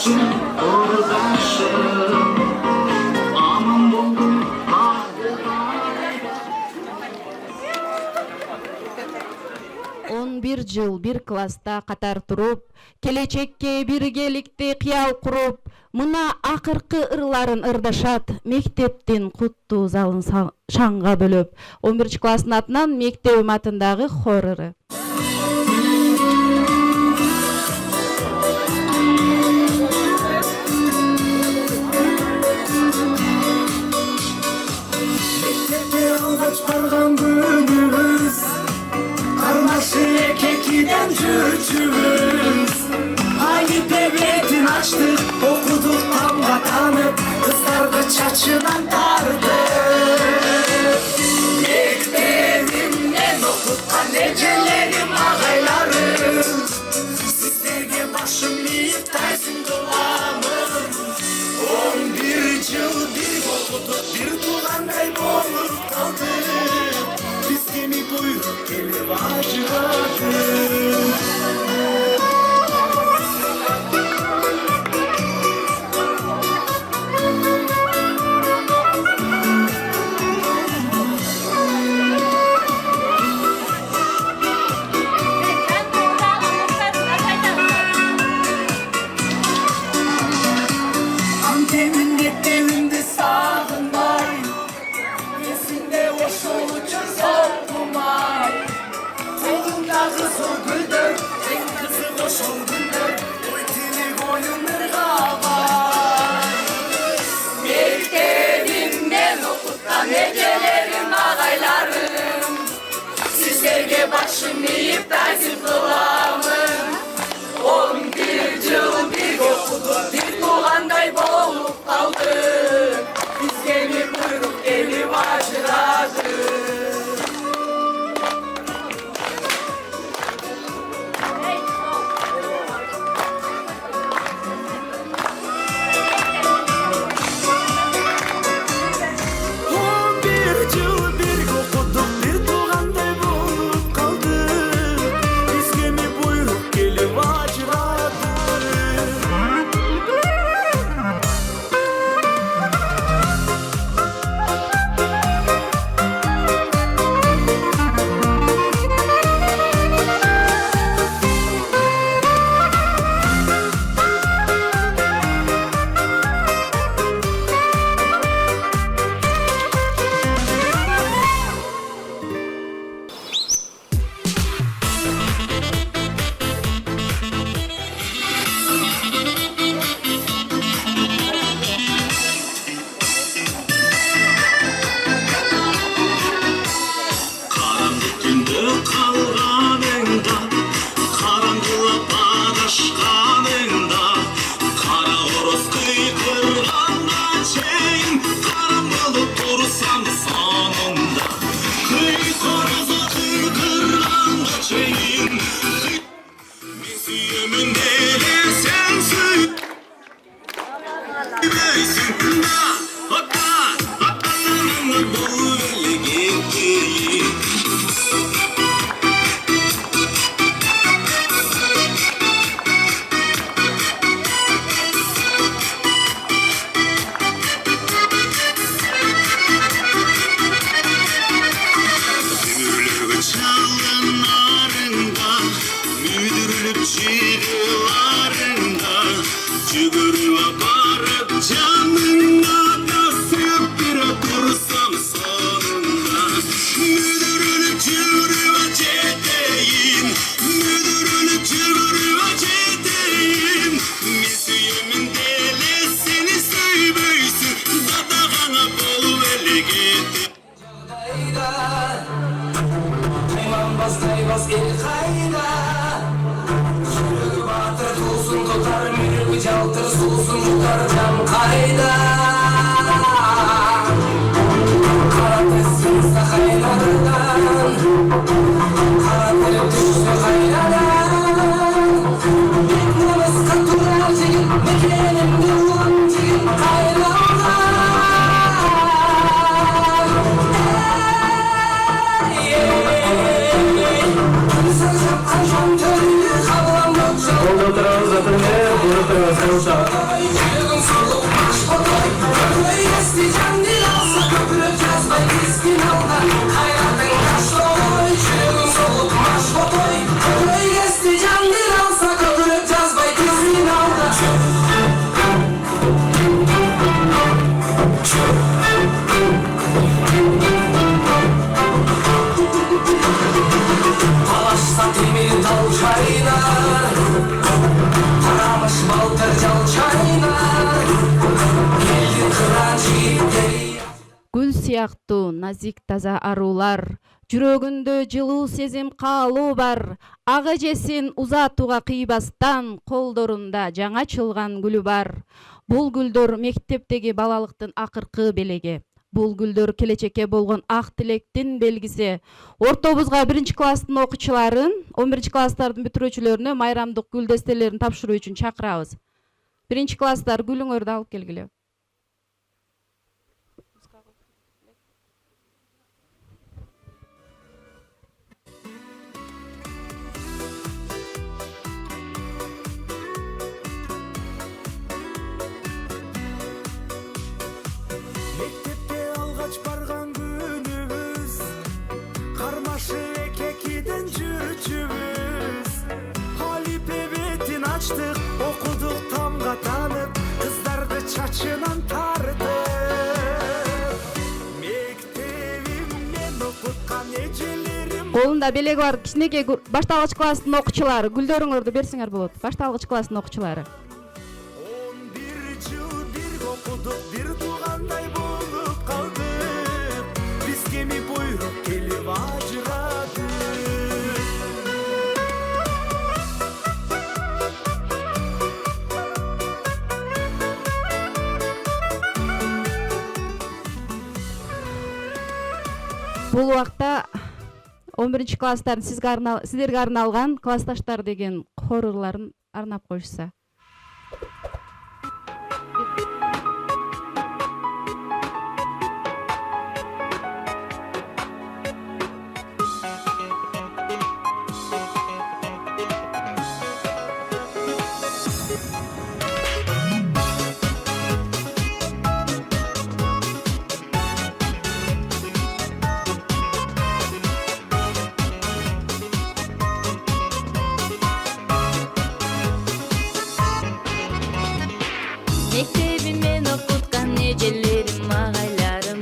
başım, oradaşım. Aman buldum, 11 жыл bir класста катар туруп, келечекке биргеликти кыял куруп, мына акыркы ырларын ырдашат, мектептин куттуу залын шаңга бөлөп. 11 класстын атынан мектебим атындагы хор ыры. Барган күнүбүз кармашы экекиден жүрчүбүз алифбебетин ачтык окудук тамга танып кыздарды чачынан тардык мектебимден окуткан эжелерим агайларым сиздерге башым ийип тайзым кыламын 11 жыл бир окудук бир туугандай болуп калдык бизге ми буйрук келип ажырады başım yiyip dersim kılamın 11 yıl bir okuduk bir tuğanday bolup kaldık bizge mi buyruk elip ajıradı Oldu oturalım zaten ne? Buyurun oturalım. сыяктуу назик таза аруулар, жүрөгүндө жылуу сезим каалоо бар. Ак эжесин узатууга кыйбастан, колдорунда жаңа чылган гүлү бар. Бул гүлдөр мектептеги балалыктын акыркы белеги. Бул гүлдөр келечекке болгон ак тилектин белгиси. Ортобузга 1-класстын окуучуларын, 11-класстардын бүтүрүүчүлөрүнө майрамдык гүл дестелерин тапшыруу үчүн чакырабыз. 1-класстар гүлүңөрдү алып келгиле. Мектепке алгач барган күнүбүз, кармашы экекиден жүрчүбүз. Алипе бетин ачтык, окудук тамга танып, кыздарды чачынан тартып. Мектебимден окуткан эжелерим Колунда белеги бар кичинекей башталгыч класстын окуучулары, гүлдөрүңөрдү берсеңер болот. Башталгыч класстын окуучулары. 11 жыл бирге окудук, бир туугандай болуп калдык. Бизге ми буйрук келип ажырады. Бул убакта 11-класстардын сиздерге арналган классташтар деген хор ырларын арнап коюшса. Мектебиммен окуткан эжелерим, агайларым.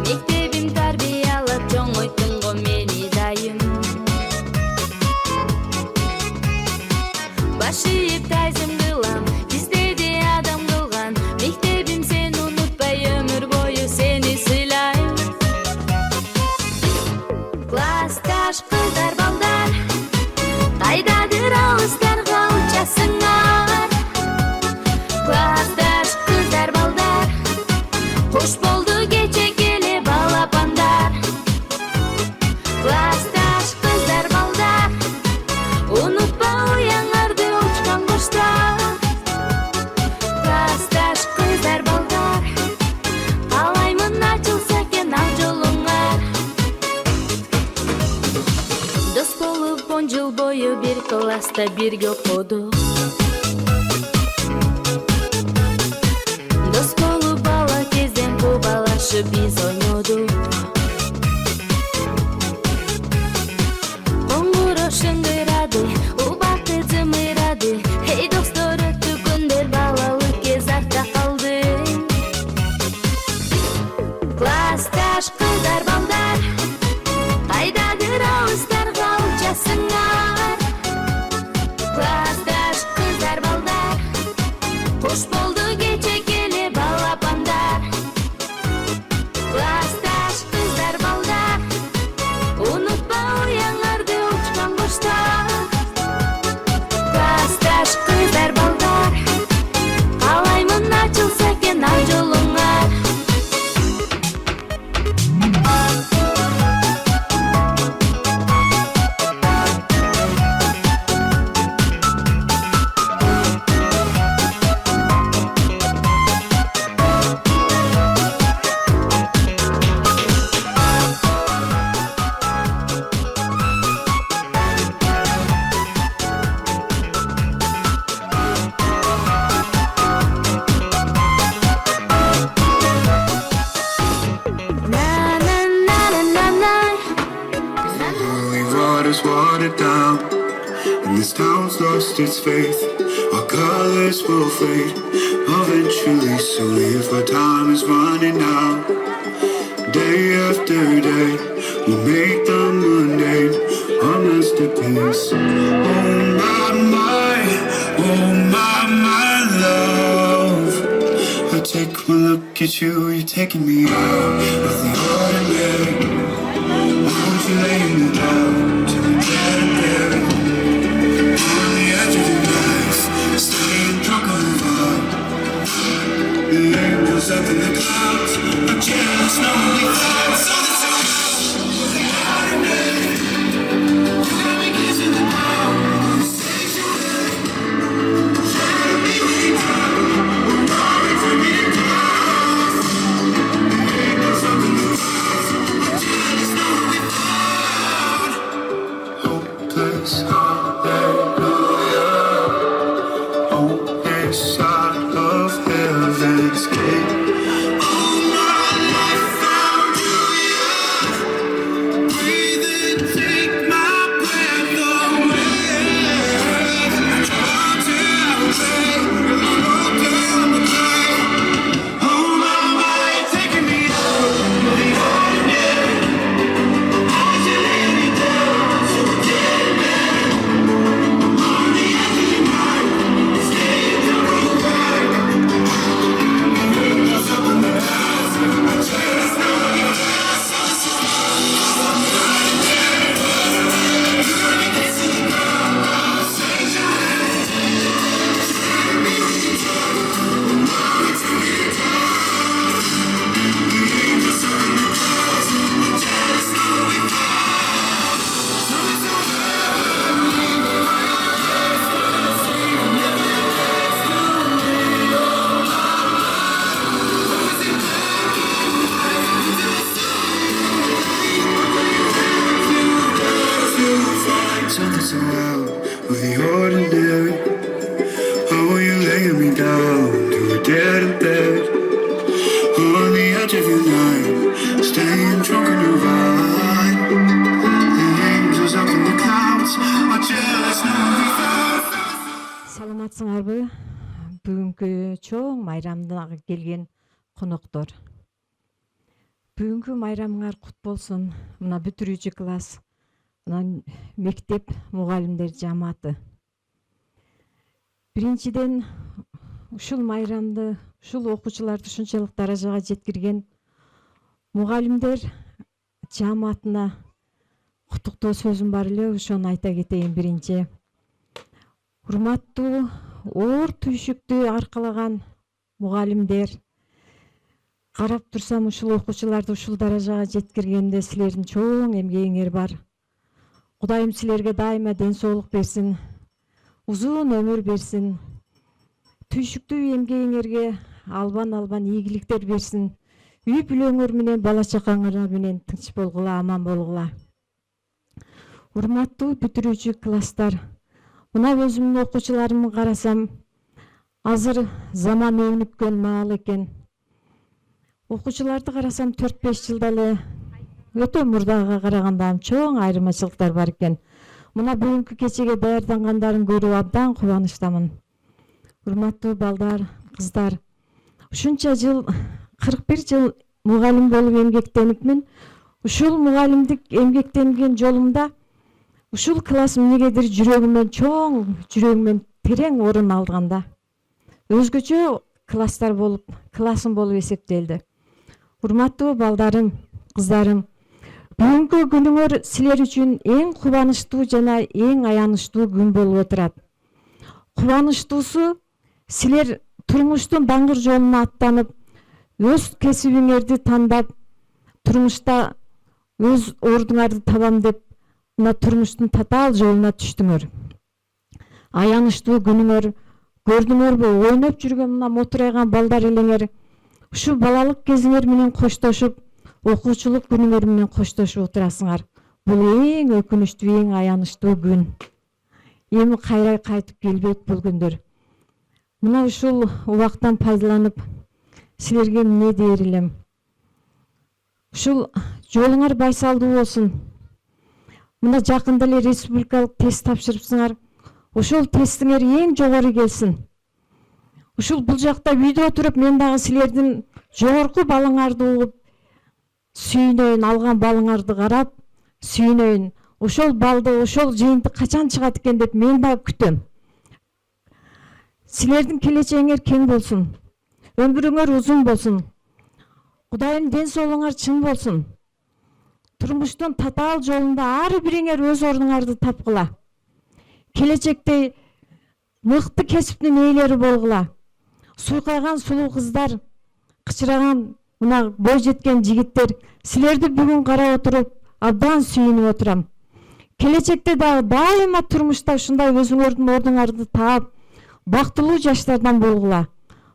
Мектебим тарбиялап чоңойттун го мени дайым. Баш ийип тайзым кылам, бизде де адам кылган. Мектебим сен унутпай өмүр бою сени сыйлайм. Классташ кыздар балдар, кайдадыр алыстарга учасыңар. Классташ кыздар балдар, кош болду кече келе балапандар. Классташ кыздар балдар, унутпа уяңарды учкан коштар. Классташ кыздар балдар, каалаймын ачылса экен ал жолуңар. Дос болуп 10 жыл бою бир класста бирге окудук. Дос болуп бала кезден кубалашып биз ойнодук. Коңгуроо шыңгырады, убакыт зымырады. Эй достор, өттү күндөр, балалык кез артта калды. Классташ кыздар балдар, кайдадыр алыстарга учасыңар. Классташ кыздар балдар, кош болду кече келе балапандар. Классташ кыздар балдар, унутпа уяңарды учкан коштар. Классташ кыздар балдар, каалаймын ачылса экен ал жолуңар. We've waters watered down, and this town's lost its faith. Our colors will fade eventually, so if our time is running out, day after day, we'll make the mundane a masterpiece. Oh my love, a take one look at you, you're taking me out of the ordinary. Won't you lay me down to the dead end? On the edge of your life, staying drunk on the vibe. The angels up in the clouds, but jealous, no only thoughts. So that's all the ordinary. You got me kissing the ground, sanctuary. Trying to be with you, sorry for me to down. The angels up in the clouds, but jealous, no only thought. Hopeless, hallelujah. Hopeless side of heaven's gate. All my life found you, yeah. Breathe in, take my breath away. Oh my mind, taking me out of the ordinary. As you lay me down to a dead man. On the edge of your mind, staying drunk on the vibe. Windows up in the house, I just know you're something so out of the ordinary. Oh, you laying me down to a dead bed. On the edge of your night, staying drunk on your vibe. The angels up in the clouds are jealous, no without. Саламатсыңарбы? Бүгүнкү чоң майрамдага келген коноктор. Бүгүнкү майрамыңар кут болсун. Мына бүтүрүүчү класс, мына мектеп мугалимдер жамааты. Биринчиден ушул майрамды, ушул окуучуларды ушунчалык даражага жеткирген мугалимдер жамаатына куттуктоо сөзүм бар эле, ошону айта кетейин. Биринчи, урматтуу оор түйшүктү аркалаган мугалимдер, карап турсам ушул окуучуларды ушул даражага жеткиргенде силердин чоң эмгегиңер бар. Кудайым силерге дайыма ден соолук берсин, узун өмүр берсин, түйшүктүү эмгегиңерге албан ийгиликтер берсин. Үй бүлөңөр менен, бала чакаңар менен тынч болгула, аман болгула. Урматтуу бүтүрүүчү класстар, мына өзүмдүн окуучуларымды карасам, азыр заман өнүккөн маал экен. Окуучуларды карасам 4-5 жылда эле өтө мурдага караганда чоң айырмачылыктар бар экен. Мына бүгүнкү кечеге даярдангандарын көрүп абдан кубанычтамын. Урматтуу балдар, кыздар, ушунча жыл, 41 жыл мугалим болуп эмгектенипмин. Ушул мугалимдик эмгектенген жолумда ушул класс эмнегедир жүрөгүмөн терең орун алганда. Өзгөчө класстар болуп, классым болуп эсептелди. Урматтуу балдарым, кыздарым, бүгүнкү күнүңөр силер үчүн эң кубанычтуу жана эң аянычтуу күн болуп отурат. Кубанычтуусу, силер турмуштун даңгыр жолуна аттанып, өз кесибиңерди тандап, турмушта өз ордуңарды табам деп, мына турмуштун татаал жолуна түштүңөр. Аянычтуу күнүңөр, көрдүңөрбү, ойноп жүргөн мына мотурайган балдар элеңер, ушул балалык кезиңер менен коштошуп, окуучулук күнүңөр менен коштошуп отурасыңар. Бул эң өкүнүчтүү, эң аянычтуу күн. Эми кайра кайтып келбейт бул күндөр. Мына ушул убактан пайдаланып, силерге эмне дээр элем? Ушул жолуңар байсалдуу болсун. Мына жакында эле республикалык тест тапшырыпсыңар. Ошол тестиңер эң жогору келсин. Ушул бул жакта үйдө отуруп, мен дагы силердин жогорку балыңарды угуп, сүйүнөйүн, алган балыңарды карап, сүйүнөйүн. Ошол балды, ошол жыйынтык качан чыгат экен деп мен дагы күтөм. Силердин келечегиңер кең болсун. Ömрүңөр узун болсун. Кудайым ден соолуңар чын болсун. Турмуштун татаал жолунда ар бириңер өз орнуңарды тапкыла. Келечекте мыкты кесиптин ээлери болгула. Суйкайган сулуу кыздар, кычыраган мына бой жеткен жигиттер, силерди бүгүн карап отуруп абдан сүйүнүп отурам. Келечекте дагы дайыма турмушта ушундай өзүңөрдүн ордуңарды таап, бактылуу жаштардан болгула.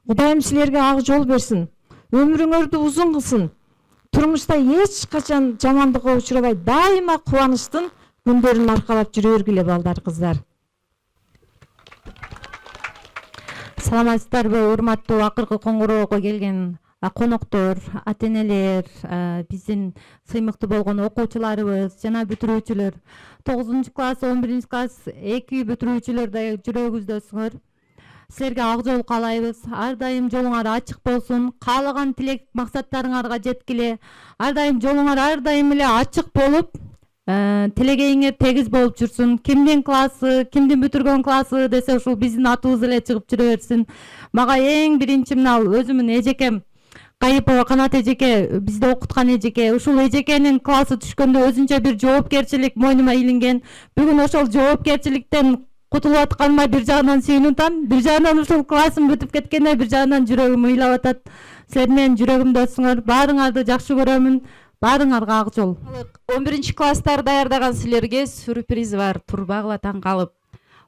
Кудайым силерге ак жол берсин, өмүрүңөрдү узун кылсын. Турмушта эч качан жамандыкка учурабай, дайыма кубанычтын күндөрүн аркалап жүрө бергиле балдар, кыздар. Саламатсыздарбы, урматтуу акыркы коңгуроого келген коноктор, ата-энелер, биздин сыймыктуу болгон окуучуларыбыз жана бүтүрүүчүлөр, 9 класс, 11 класс, 2 бүтүрүүчүлөр да жүрөгүздөсүңөр. Силерге ак жол каалайбыз. Ар дайым жолуңар ачык болсун. Каалаган тилек максаттарыңарга жеткиле. Ар дайым жолуңар ар дайым эле ачык болуп, тилегеиңер тегиз болуп жүрсүн. Кимдин классы, кимдин бүтүргөн классы десе ушул биздин атыбыз эле чыгып жүрө берсин. Мага эң биринчи мына өзүмдүн эжекем Кайыпова Канат эжеке, бизди окуткан эжеке, ушул эжекенин классы түшкөндө өзүнчө бир жоопкерчилик мойнума илинген. Бүгүн ошол жоопкерчиликтен кутулуп атканыма бир жагынан сүйүнүп атам, бир жагынан ушул классым бүтүп кеткенине бир жагынан жүрөгүм ыйлап атат. Силер менин жүрөгүмдөсүңөр, баарыңарды жакшы көрөмүн, баарыңарга ак жол. 11 класстар даярдаган силерге сюрприз бар, турбагыла таң калып.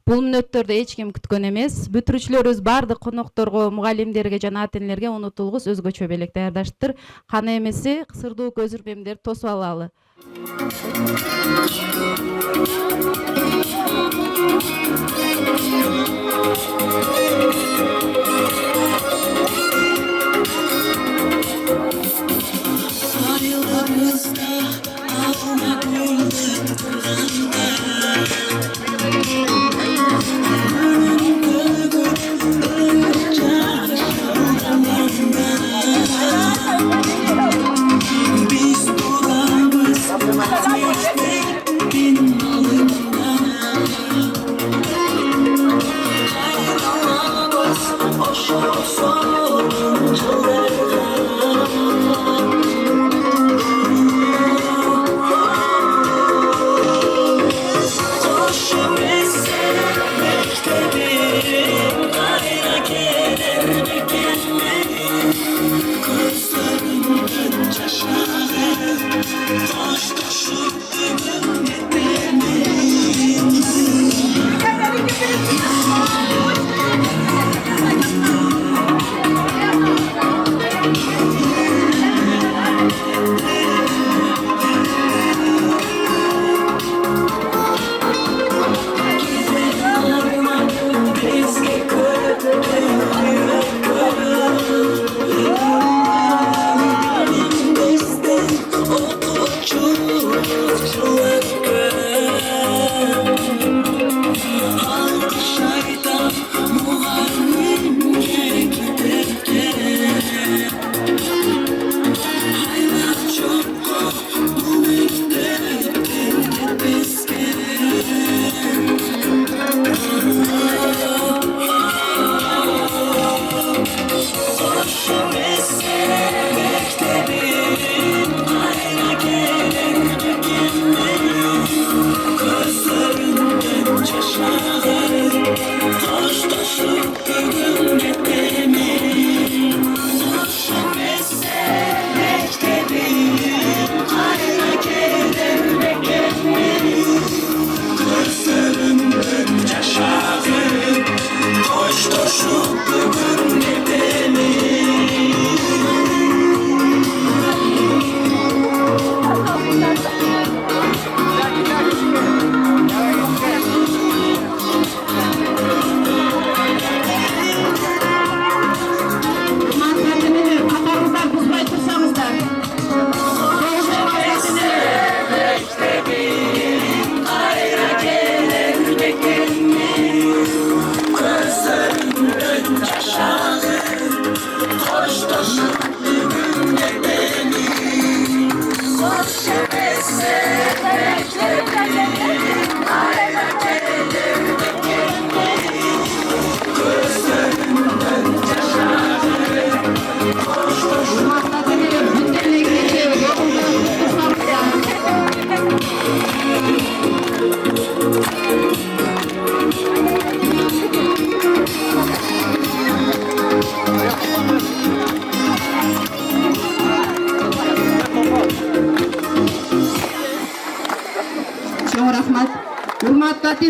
Бул мүнөттөрдү эч ким күткөн эмес. Бүтүрүүчүлөрүбүз бардык конокторго, мугалимдерге жана ата-энелерге унутулгус өзгөчө белек даярдаштыр. Кана эмеси сырдуу көз ирмемдерди тосуп алалы.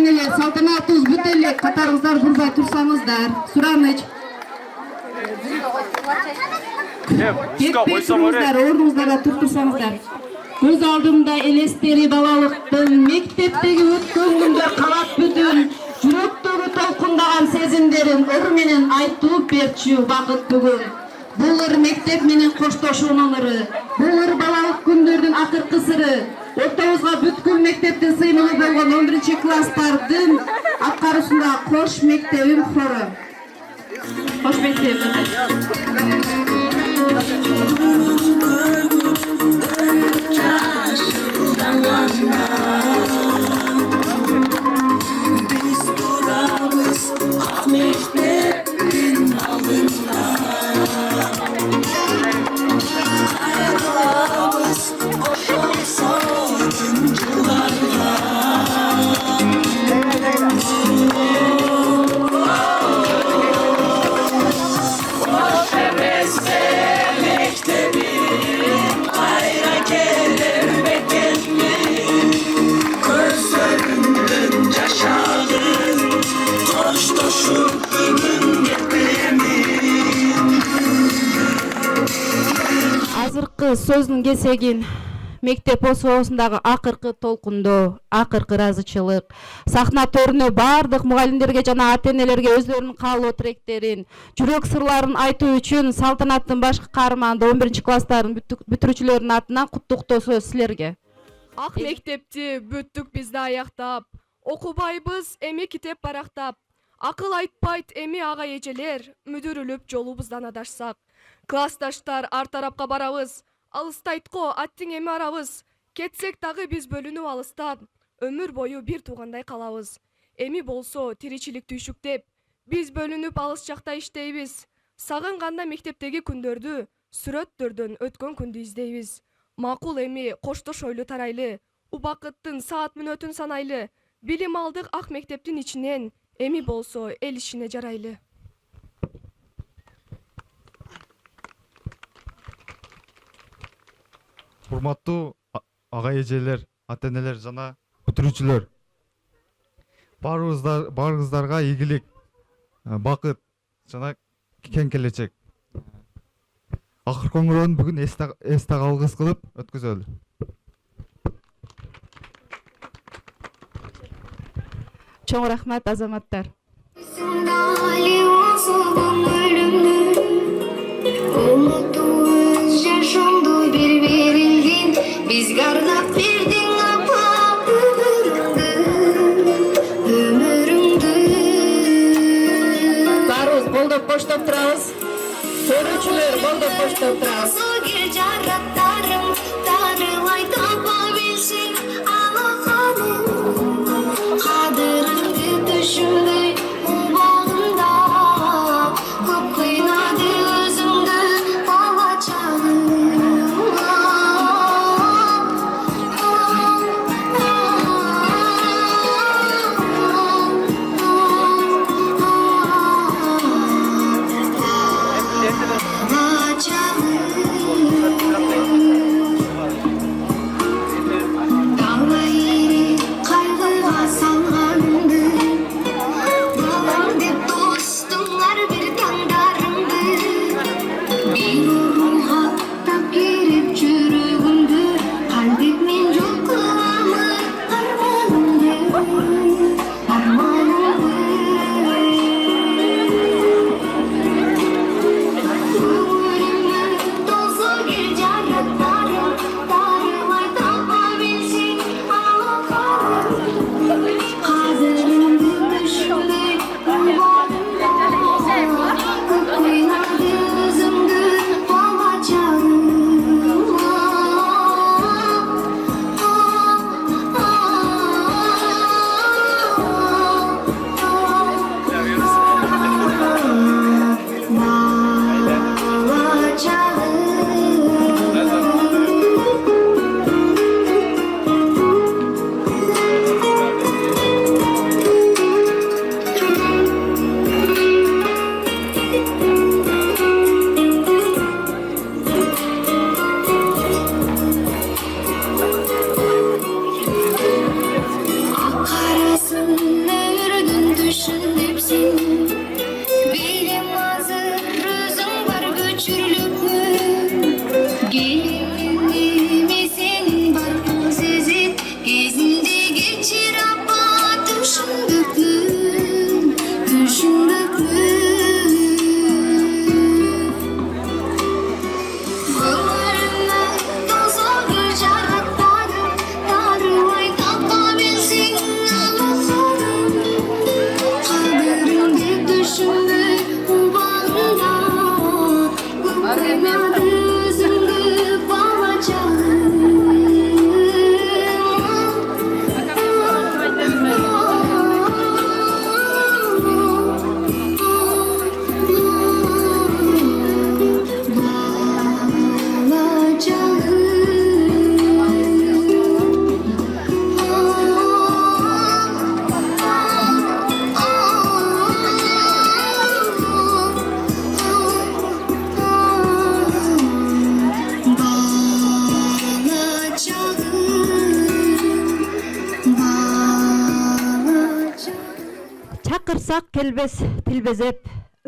ата-энелер, салтанатыбыз бүтө элек. Катарыңыздар бурбай турсаңыздар. Сураныч. Кетпей туруңуздар, ордуңуздарда турсаңыздар. Көз алдымда элестери балалыктын, мектептеги өткөн күндө калат бүтүн, жүрөктөгү толкундаган сезимдерин ыр менен айтып берчү убакыт бүгүн. Бул ыр мектеп менен коштошуунун ыры, бул ыр балалык күндөрдүн акыркы сыры. Ортобузга бүткүл мектептин сыймыгы болгон 11 класстардын аткаруусунда кош мектебим хору. Кош мектебим. Азыркы сөздүн кесегин мектеп осоосундагы акыркы толкундоо, акыркы ыраазычылык, сахна төрүнө бардык мугалимдерге жана ата-энелерге өздөрүнүн каалоо тилектерин, жүрөк сырларын айтуу үчүн салтанаттын башкы каарманды 11 класстардын бүтүрүүчүлөрүнүн атынан куттуктоо сөз силерге. Ак мектепти бүттүк биз да аяктап, окубайбыз эми китеп барактап. Акыл айтпайт эми ага эжелер, мүдүрүлүп жолубуздан адашсак. Классташтар ар тарапка барабыз, алыстайтко аттиң эми арабыз. Кетсек дагы биз бөлүнүп алыстап, өмүр бою бир туугандай калабыз. Эми болсо тиричилик түйшүктеп, биз бөлүнүп алыс жакта иштейбиз. Сагынганда мектептеги күндөрдү, сүрөттөрдөн өткөн күндү издейбиз. Макул эми коштошойлу тарайлы, убакыттын саат мүнөтүн санайлы. Билим алдык ак мектептин ичинен, эми болсо эл ишине жарайлы. Урматтуу ага эжелер, ата-энелер жана бүтүрүүчүлөр. Баарыңыздарга ийгилик, бакыт жана кең келечек. Акыркы коңгуроонун бүгүн эсте калгыс кылып өткөзөлү. Чоң рахмат азаматтар. Bizga arnab berding apa ömürümdü. Baruz boldoп коштоп турабыз. Көрүүчүлөр болдоп коштоп турабыз. Согер жараттарым тарылай тапа билсин алаканым. Кадырыңды түшүнбөй убагында көп кыйнады өзүңдү балачагым. чакырсак келбес тилбезеп,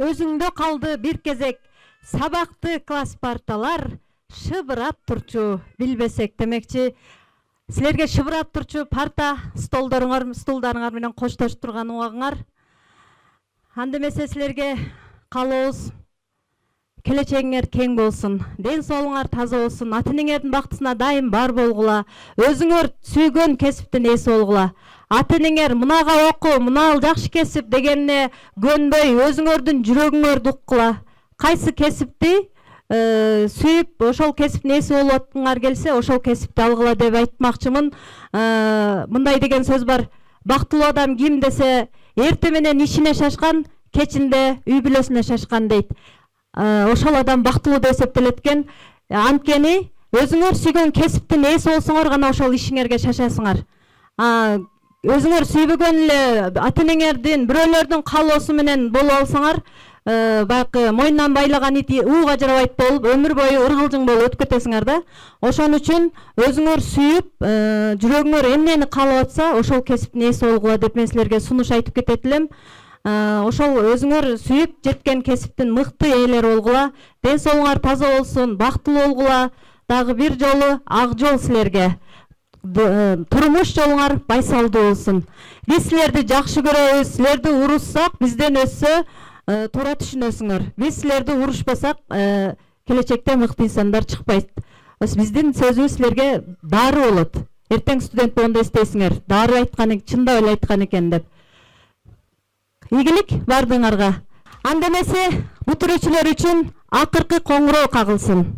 өзүңдө калды бир кезек, сабакты класс парталар, шыбырап турчу билбесек демекчи. Силерге шыбырап турчу парта стулдарыңар менен коштошуп турган убагыңар. Анда эмесе силерге каалообуз келечегиңер кең болсун, ден соолуңар таза болсун, ата-энеңердин бактысына дайым бар болгула, өзүңөр сүйгөн кесиптин ээси болгула. Ата-энеңер мынага оку, мына жакшы кесип дегенине көнбөй, өзүңөрдүн жүрөгүңөрдү уккула. Кайсы кесипти сүйүп, ошол кесиптин ээси болуп аткыңар келсе, ошол кесипти алгыла деп айтмакчымын. Мындай деген сөз бар. Бактылуу адам ким десе, эрте менен ишине шашкан, кечинде үй бүлөсүнө шашкан дейт. Ошол адам бактылуу деп эсептелет экен. Анткени өзүңөр сүйгөн кесиптин ээси болсоңор гана ошол ишиңерге шашасыңар. Өзүңөр сүйбөгөн эле ата-энеңердин, бирөөлөрдүн каалоосу менен болуп алсаңар, баягы мойнунан байлаган ит ууга жарабайт болуп, өмүр бою ыргылжың болуп өтүп кетесиңер да. Ошон үчүн өзүңөр сүйүп, жүрөгүңөр эмнени каалап атса, ошол кесиптин ээси болгула деп мен силерге сунуш айтып кетет элем. Ошол өзүңөр сүйүп жеткен кесиптин мыкты ээлери болгула, ден соолуңар таза болсун, бактылуу болгула. Дагы бир жолу ак жол силерге. Турмуш жолуңар байсалдуу болсун. Биз силерди жакшы көрөбүз. Силерди уруссак, бизден өссө туура түшүнөсүңөр. Биз силерди урушпасак, келечекте мыкты инсандар чыкпайт. Биздин сөзүбүз силерге дары болот. Эртең студент болгондо эстейсиңер, дары айткан, чындап эле айткан экен деп. Ийгилик бардыңарга. Анда эмесе бүтүрүүчүлөр үчүн акыркы коңгуроо кагылсын.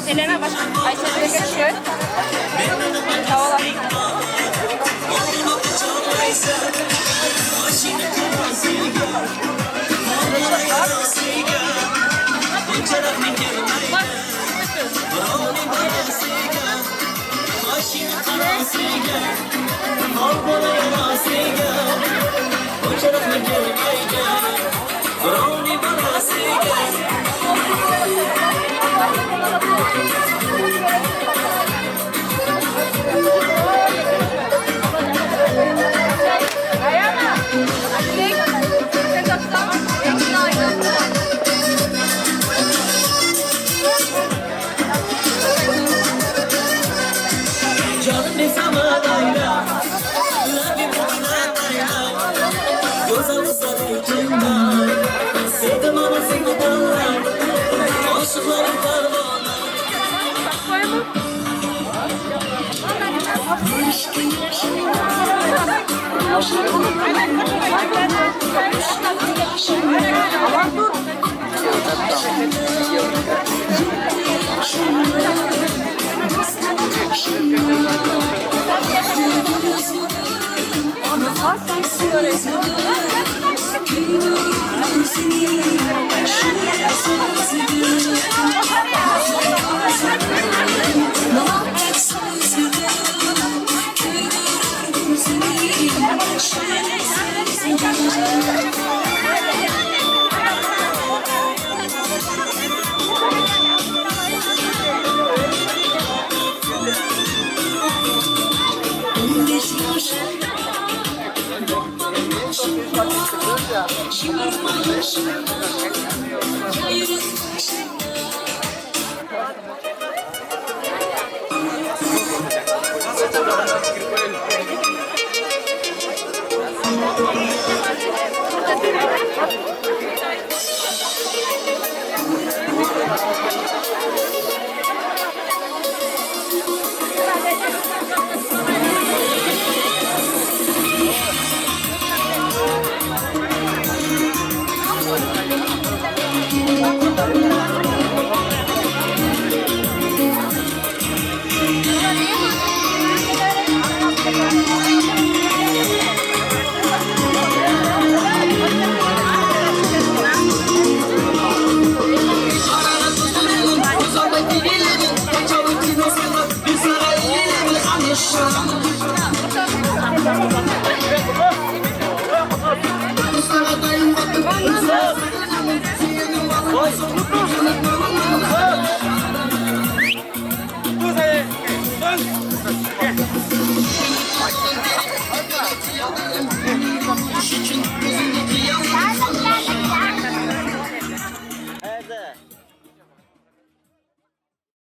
Selena Ayşe'ye geçiyor. Sağ olun. Hey!